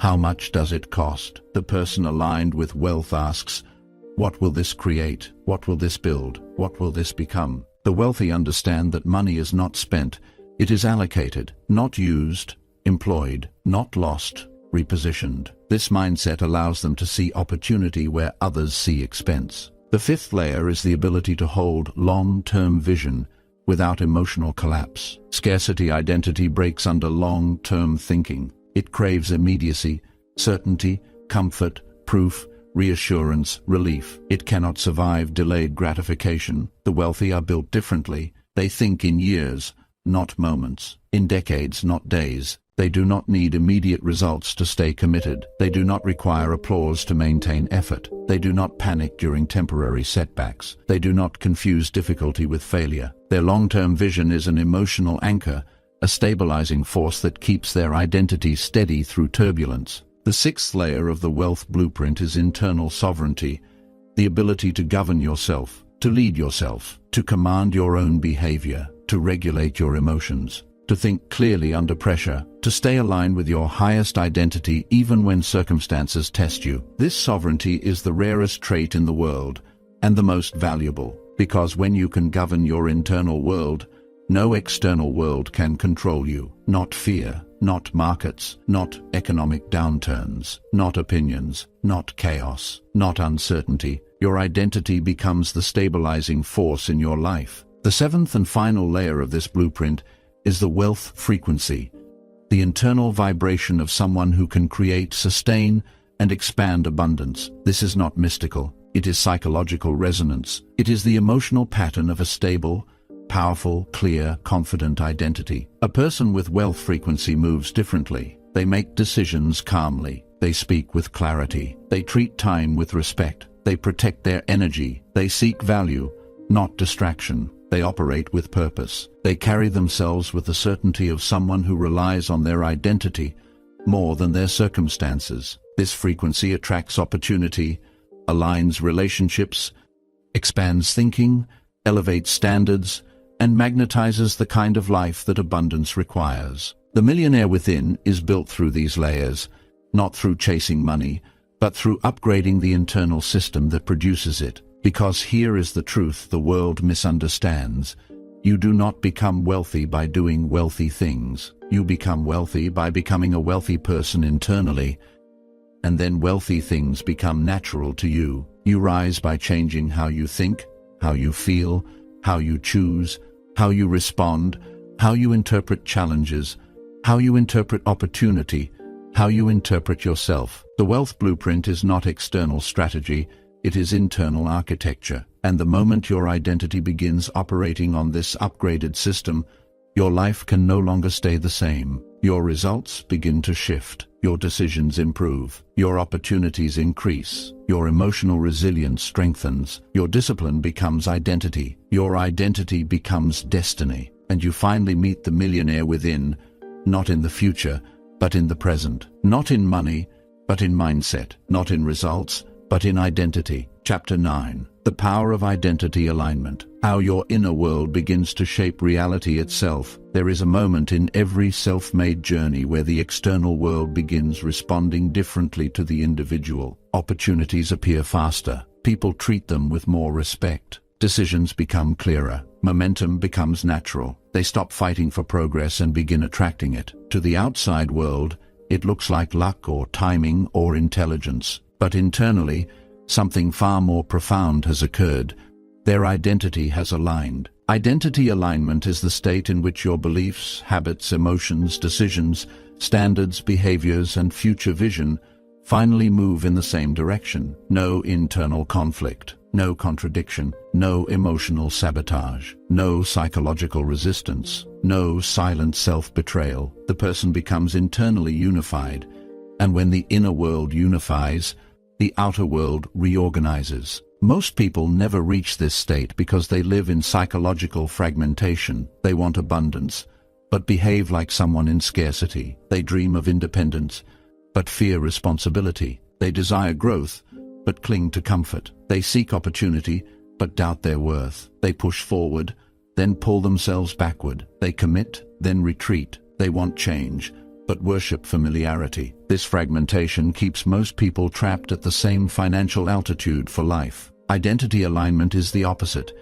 "How much does it cost?" The person aligned with wealth asks, "What will this create? What will this build? What will this become?" The wealthy understand that money is not spent. It is allocated, not used, employed, not lost, repositioned. This mindset allows them to see opportunity where others see expense. The fifth layer is the ability to hold long-term vision without emotional collapse. Scarcity identity breaks under long-term thinking. It craves immediacy, certainty, comfort, proof, reassurance, relief. It cannot survive delayed gratification. The wealthy are built differently. They think in years, not moments, in decades, not days. They do not need immediate results to stay committed. They do not require applause to maintain effort. They do not panic during temporary setbacks. They do not confuse difficulty with failure. Their long-term vision is an emotional anchor, a stabilizing force that keeps their identity steady through turbulence. The sixth layer of the wealth blueprint is internal sovereignty, the ability to govern yourself, to lead yourself, to command your own behavior, to regulate your emotions, to think clearly under pressure, to stay aligned with your highest identity even when circumstances test you. This sovereignty is the rarest trait in the world and the most valuable, because when you can govern your internal world, no external world can control you. Not fear, not markets, not economic downturns, not opinions, not chaos, not uncertainty. Your identity becomes the stabilizing force in your life. The seventh and final layer of this blueprint is the wealth frequency, the internal vibration of someone who can create, sustain, and expand abundance. This is not mystical. It is psychological resonance. It is the emotional pattern of a stable, powerful, clear, confident identity. A person with wealth frequency moves differently. They make decisions calmly. They speak with clarity. They treat time with respect. They protect their energy. They seek value, not distraction. They operate with purpose. They carry themselves with the certainty of someone who relies on their identity more than their circumstances. This frequency attracts opportunity, aligns relationships, expands thinking, elevates standards, and magnetizes the kind of life that abundance requires. The Millionaire Within is built through these layers, not through chasing money, but through upgrading the internal system that produces it. Because here is the truth the world misunderstands. You do not become wealthy by doing wealthy things. You become wealthy by becoming a wealthy person internally, and then wealthy things become natural to you. You rise by changing how you think, how you feel, how you choose, how you respond, how you interpret challenges, how you interpret opportunity, how you interpret yourself. The wealth blueprint is not external strategy, it is internal architecture. And the moment your identity begins operating on this upgraded system, your life can no longer stay the same. Your results begin to shift. Your decisions improve. Your opportunities increase. Your emotional resilience strengthens. Your discipline becomes identity. Your identity becomes destiny. And you finally meet the millionaire within, not in the future, but in the present. Not in money, but in mindset. Not in results, but in identity. Chapter 9. The Power of Identity Alignment. How your inner world begins to shape reality itself. There is a moment in every self-made journey where the external world begins responding differently to the individual. Opportunities appear faster. People treat them with more respect. Decisions become clearer. Momentum becomes natural. They stop fighting for progress and begin attracting it. To the outside world, it looks like luck or timing or intelligence. But internally, something far more profound has occurred. Their identity has aligned. Identity alignment is the state in which your beliefs, habits, emotions, decisions, standards, behaviors, and future vision finally move in the same direction. No internal conflict, no contradiction, no emotional sabotage, no psychological resistance, no silent self-betrayal. The person becomes internally unified, and when the inner world unifies, the outer world reorganizes. Most people never reach this state because they live in psychological fragmentation. They want abundance, but behave like someone in scarcity. They dream of independence, but fear responsibility. They desire growth, but cling to comfort. They seek opportunity, but doubt their worth. They push forward, then pull themselves backward. They commit, then retreat. They want change, but worship familiarity. This fragmentation keeps most people trapped at the same financial altitude for life. Identity alignment is the opposite.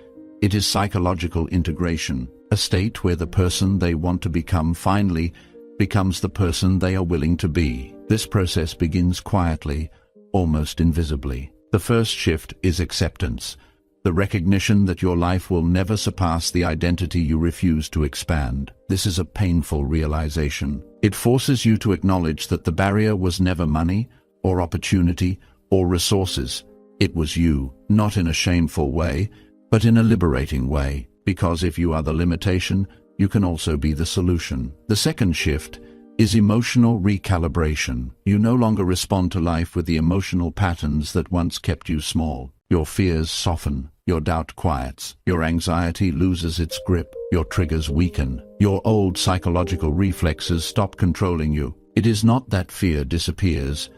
It is psychological integration, a state where the person they want to become finally becomes the person they are willing to be. This process begins quietly, almost invisibly. The first shift is acceptance, the recognition that your life will never surpass the identity you refuse to expand. This is a painful realization. It forces you to acknowledge that the barrier was never money, or opportunity, or resources. It was you, not in a shameful way, but in a liberating way, because if you are the limitation, you can also be the solution. The second shift is emotional recalibration. You no longer respond to life with the emotional patterns that once kept you small. Your fears soften, your doubt quiets, your anxiety loses its grip, your triggers weaken, your old psychological reflexes stop controlling you. It is not that fear disappears,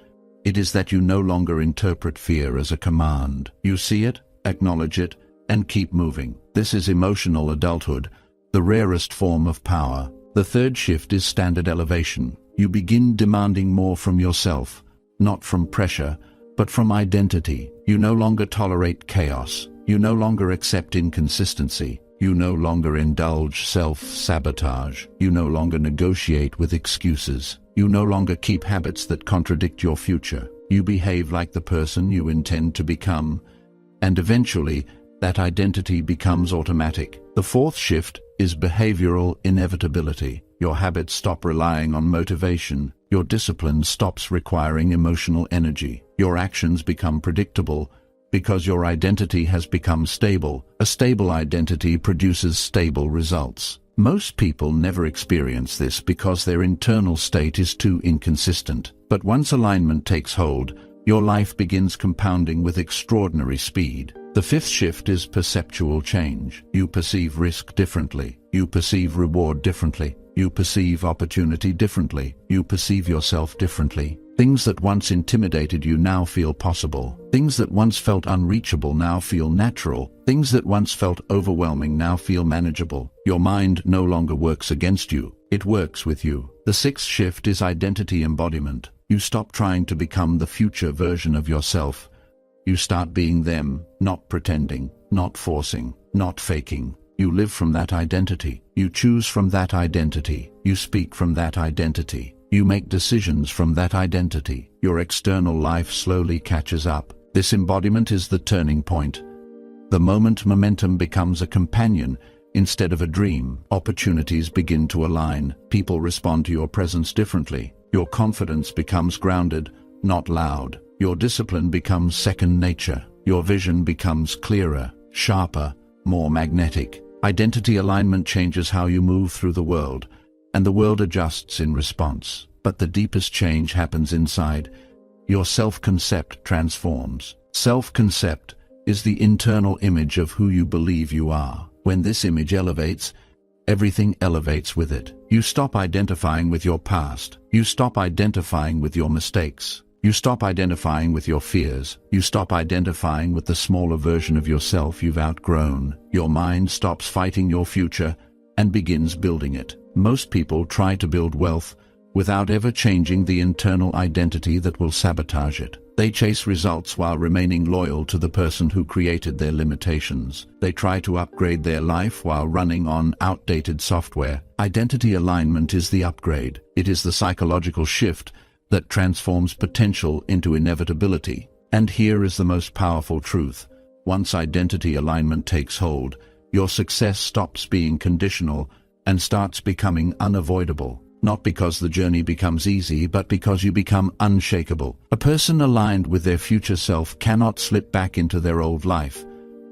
it is that you no longer interpret fear as a command. You see it, acknowledge it, and keep moving. This is emotional adulthood, the rarest form of power. The third shift is standard elevation. You begin demanding more from yourself, not from pressure, but from identity. You no longer tolerate chaos. You no longer accept inconsistency. You no longer indulge self-sabotage. You no longer negotiate with excuses. You no longer keep habits that contradict your future. You behave like the person you intend to become, and eventually, that identity becomes automatic. The fourth shift is behavioral inevitability. Your habits stop relying on motivation. Your discipline stops requiring emotional energy. Your actions become predictable because your identity has become stable. A stable identity produces stable results. Most people never experience this because their internal state is too inconsistent. But once alignment takes hold, your life begins compounding with extraordinary speed. The fifth shift is perceptual change. You perceive risk differently. You perceive reward differently. You perceive opportunity differently. You perceive yourself differently. Things that once intimidated you now feel possible. Things that once felt unreachable now feel natural. Things that once felt overwhelming now feel manageable. Your mind no longer works against you. It works with you. The sixth shift is identity embodiment. You stop trying to become the future version of yourself. You start being them, not pretending, not forcing, not faking. You live from that identity. You choose from that identity. You speak from that identity. You make decisions from that identity. Your external life slowly catches up. This embodiment is the turning point. The moment momentum becomes a companion instead of a dream. Opportunities begin to align. People respond to your presence differently. Your confidence becomes grounded, not loud. Your discipline becomes second nature. Your vision becomes clearer, sharper, more magnetic. Identity alignment changes how you move through the world, and the world adjusts in response. But the deepest change happens inside. Your self-concept transforms. Self-concept is the internal image of who you believe you are. When this image elevates, everything elevates with it. You stop identifying with your past. You stop identifying with your mistakes. You stop identifying with your fears. You stop identifying with the smaller version of yourself you've outgrown. Your mind stops fighting your future and begins building it. Most people try to build wealth without ever changing the internal identity that will sabotage it. They chase results while remaining loyal to the person who created their limitations. They try to upgrade their life while running on outdated software. Identity alignment is the upgrade. It is the psychological shift that transforms potential into inevitability. And here is the most powerful truth. Once identity alignment takes hold, your success stops being conditional and starts becoming unavoidable. Not because the journey becomes easy, but because you become unshakable. A person aligned with their future self cannot slip back into their old life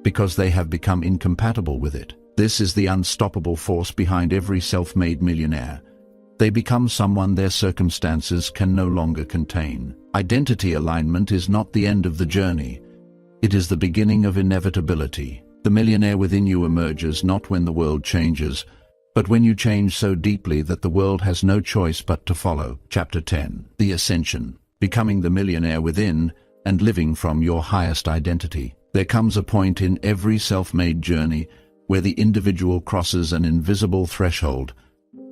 because they have become incompatible with it. This is the unstoppable force behind every self-made millionaire. They become someone their circumstances can no longer contain. Identity alignment is not the end of the journey. It is the beginning of inevitability. The millionaire within you emerges not when the world changes, but when you change so deeply that the world has no choice but to follow. Chapter 10. The Ascension. Becoming the millionaire within and living from your highest identity. There comes a point in every self-made journey where the individual crosses an invisible threshold,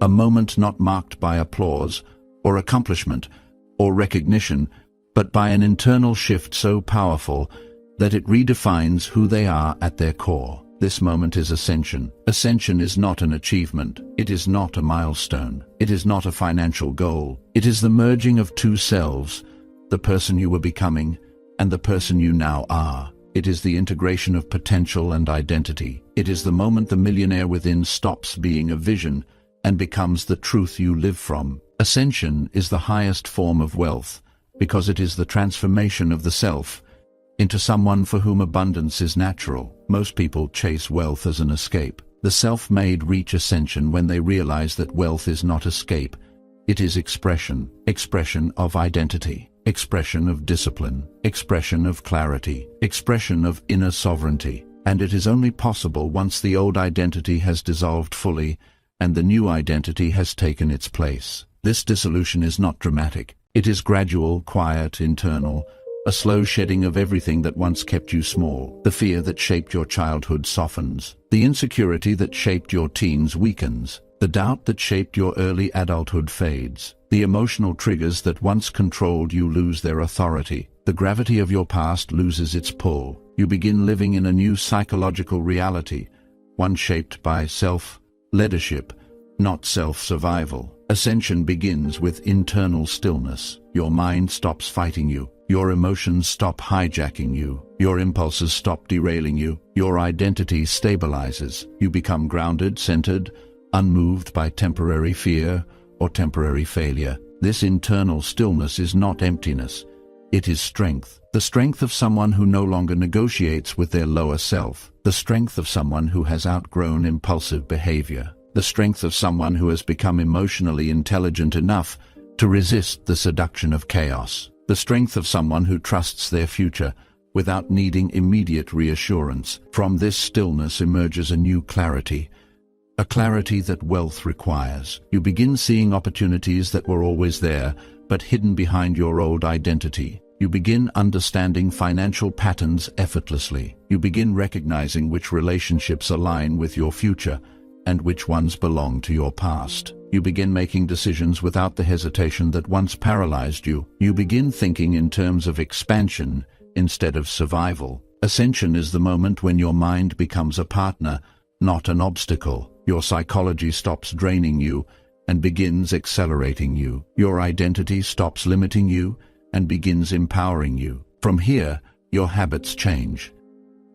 a moment not marked by applause or accomplishment or recognition, but by an internal shift so powerful that it redefines who they are at their core. This moment is ascension. Ascension is not an achievement. It is not a milestone. It is not a financial goal. It is the merging of two selves, the person you were becoming and the person you now are. It is the integration of potential and identity. It is the moment the millionaire within stops being a vision and becomes the truth you live from. Ascension is the highest form of wealth because it is the transformation of the self into someone for whom abundance is natural. Most people chase wealth as an escape. The self-made reach ascension when they realize that wealth is not escape. It is expression. Expression of identity. Expression of discipline. Expression of clarity. Expression of inner sovereignty. And it is only possible once the old identity has dissolved fully and the new identity has taken its place. This dissolution is not dramatic. It is gradual, quiet, internal, a slow shedding of everything that once kept you small. The fear that shaped your childhood softens. The insecurity that shaped your teens weakens. The doubt that shaped your early adulthood fades. The emotional triggers that once controlled you lose their authority. The gravity of your past loses its pull. You begin living in a new psychological reality, one shaped by self-leadership, not self-survival. Ascension begins with internal stillness. Your mind stops fighting you. Your emotions stop hijacking you. Your impulses stop derailing you. Your identity stabilizes. You become grounded, centered, unmoved by temporary fear or temporary failure. This internal stillness is not emptiness. It is strength. The strength of someone who no longer negotiates with their lower self. The strength of someone who has outgrown impulsive behavior. The strength of someone who has become emotionally intelligent enough to resist the seduction of chaos. The strength of someone who trusts their future without needing immediate reassurance. From this stillness emerges a new clarity, a clarity that wealth requires. You begin seeing opportunities that were always there, but hidden behind your old identity. You begin understanding financial patterns effortlessly. You begin recognizing which relationships align with your future and which ones belong to your past. You begin making decisions without the hesitation that once paralyzed you. You begin thinking in terms of expansion instead of survival. Ascension is the moment when your mind becomes a partner, not an obstacle. Your psychology stops draining you and begins accelerating you. Your identity stops limiting you and begins empowering you. From here, your habits change.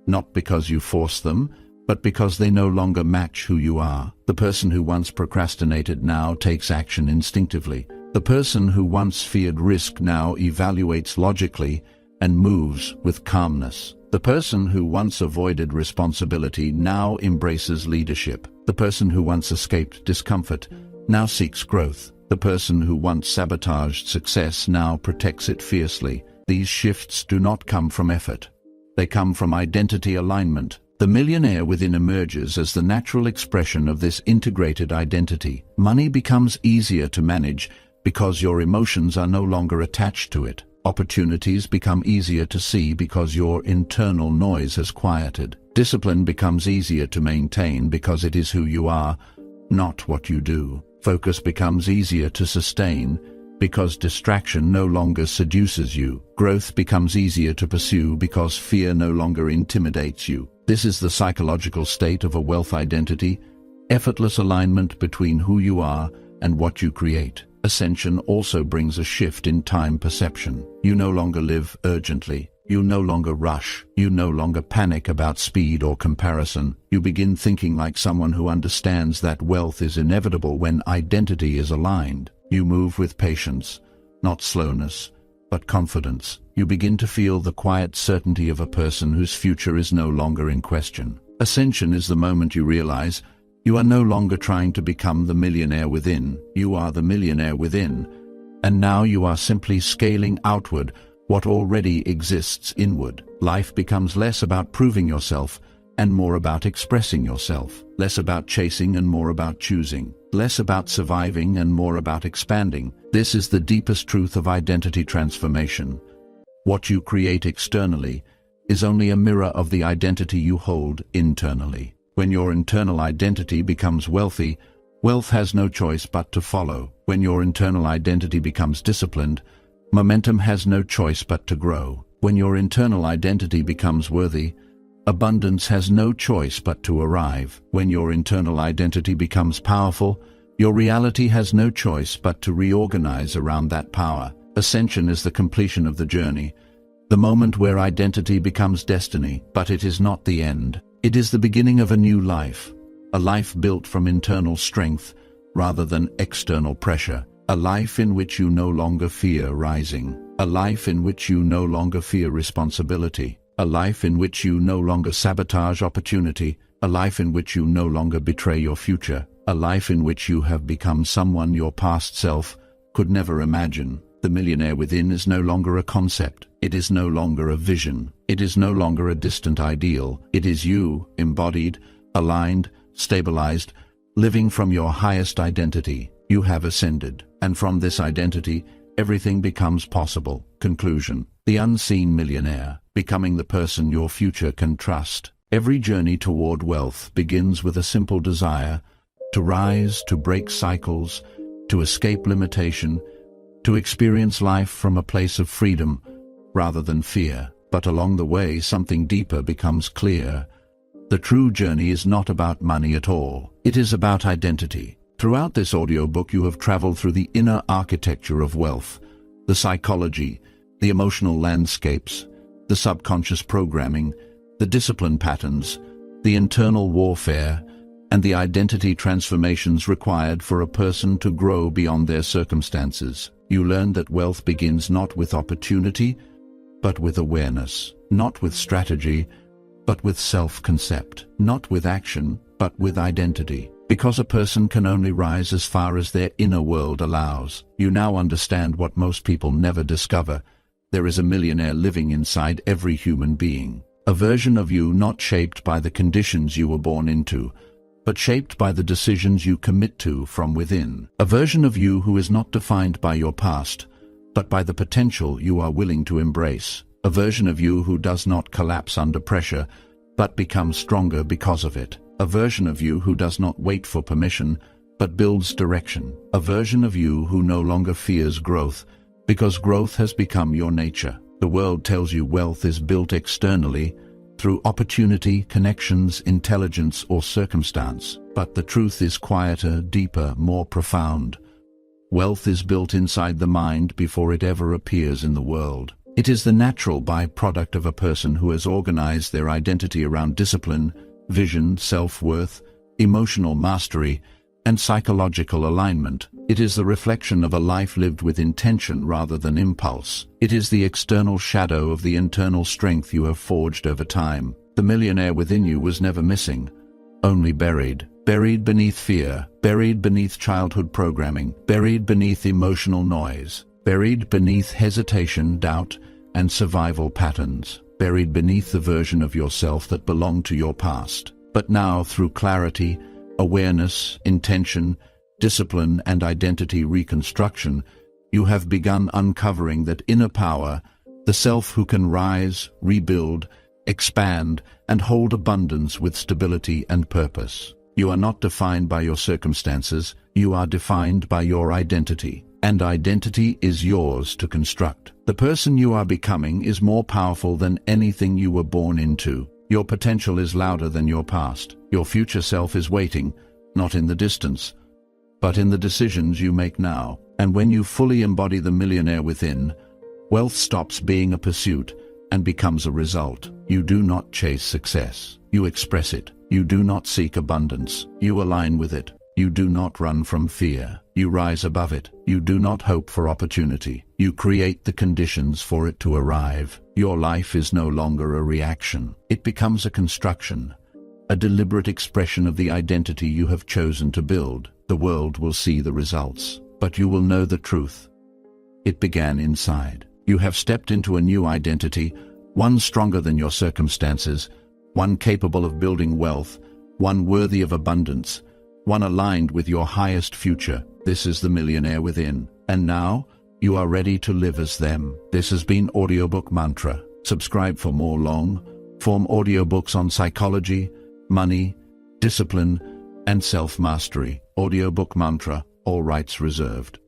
Not because you force them, but because they no longer match who you are. The person who once procrastinated now takes action instinctively. The person who once feared risk now evaluates logically and moves with calmness. The person who once avoided responsibility now embraces leadership. The person who once escaped discomfort now seeks growth. The person who once sabotaged success now protects it fiercely. These shifts do not come from effort. They come from identity alignment. The millionaire within emerges as the natural expression of this integrated identity. Money becomes easier to manage because your emotions are no longer attached to it. Opportunities become easier to see because your internal noise has quieted. Discipline becomes easier to maintain because it is who you are, not what you do. Focus becomes easier to sustain because distraction no longer seduces you. Growth becomes easier to pursue because fear no longer intimidates you. This is the psychological state of a wealth identity, effortless alignment between who you are and what you create. Ascension also brings a shift in time perception. You no longer live urgently. You no longer rush. You no longer panic about speed or comparison. You begin thinking like someone who understands that wealth is inevitable when identity is aligned. You move with patience, not slowness, but confidence. You begin to feel the quiet certainty of a person whose future is no longer in question. Ascension is the moment you realize you are no longer trying to become the millionaire within. You are the millionaire within. And now you are simply scaling outward what already exists inward. Life becomes less about proving yourself and more about expressing yourself. Less about chasing and more about choosing. Less about surviving and more about expanding. This is the deepest truth of identity transformation. What you create externally is only a mirror of the identity you hold internally. When your internal identity becomes wealthy, wealth has no choice but to follow. When your internal identity becomes disciplined, momentum has no choice but to grow. When your internal identity becomes worthy, abundance has no choice but to arrive. When your internal identity becomes powerful, your reality has no choice but to reorganize around that power. Ascension is the completion of the journey, the moment where identity becomes destiny, but it is not the end. It is the beginning of a new life, a life built from internal strength rather than external pressure, a life in which you no longer fear rising, a life in which you no longer fear responsibility, a life in which you no longer sabotage opportunity, a life in which you no longer betray your future, a life in which you have become someone your past self could never imagine. The millionaire within is no longer a concept. It is no longer a vision. It is no longer a distant ideal. It is you, embodied, aligned, stabilized, living from your highest identity. You have ascended, and from this identity, everything becomes possible. Conclusion. The unseen millionaire, becoming the person your future can trust. Every journey toward wealth begins with a simple desire to rise, to break cycles, to escape limitation, to experience life from a place of freedom rather than fear. But along the way, something deeper becomes clear. The true journey is not about money at all. It is about identity. Throughout this audiobook, you have traveled through the inner architecture of wealth, the psychology, the emotional landscapes, the subconscious programming, the discipline patterns, the internal warfare, and the identity transformations required for a person to grow beyond their circumstances. You learn that wealth begins not with opportunity, but with awareness, not with strategy, but with self-concept, not with action, but with identity. Because a person can only rise as far as their inner world allows. You now understand what most people never discover. There is a millionaire living inside every human being. A version of you not shaped by the conditions you were born into, but shaped by the decisions you commit to from within. A version of you who is not defined by your past, but by the potential you are willing to embrace. A version of you who does not collapse under pressure, but becomes stronger because of it. A version of you who does not wait for permission, but builds direction. A version of you who no longer fears growth, because growth has become your nature. The world tells you wealth is built externally, through opportunity, connections, intelligence, or circumstance. But the truth is quieter, deeper, more profound. Wealth is built inside the mind before it ever appears in the world. It is the natural byproduct of a person who has organized their identity around discipline, vision, self-worth, emotional mastery, and psychological alignment. It is the reflection of a life lived with intention rather than impulse. It is the external shadow of the internal strength you have forged over time. The millionaire within you was never missing, only buried. Buried beneath fear, buried beneath childhood programming, buried beneath emotional noise, buried beneath hesitation, doubt, and survival patterns, buried beneath the version of yourself that belonged to your past. But now, through clarity, awareness, intention, discipline, and identity reconstruction, you have begun uncovering that inner power, the self who can rise, rebuild, expand, and hold abundance with stability and purpose. You are not defined by your circumstances, you are defined by your identity. and identity is yours to construct. The person you are becoming is more powerful than anything you were born into. Your potential is louder than your past. Your future self is waiting, not in the distance, but in the decisions you make now. And when you fully embody the millionaire within, wealth stops being a pursuit and becomes a result. You do not chase success. You express it. You do not seek abundance. You align with it. You do not run from fear. You rise above it. You do not hope for opportunity. You create the conditions for it to arrive. Your life is no longer a reaction. It becomes a construction, a deliberate expression of the identity you have chosen to build. The world will see the results, but you will know the truth. It began inside. You have stepped into a new identity, one stronger than your circumstances, one capable of building wealth, one worthy of abundance, one aligned with your highest future. This is the millionaire within. And now, you are ready to live as them. This has been Audiobook Mantra. Subscribe for more long-form audiobooks on psychology, money, discipline, and self-mastery. Audiobook Mantra, all rights reserved.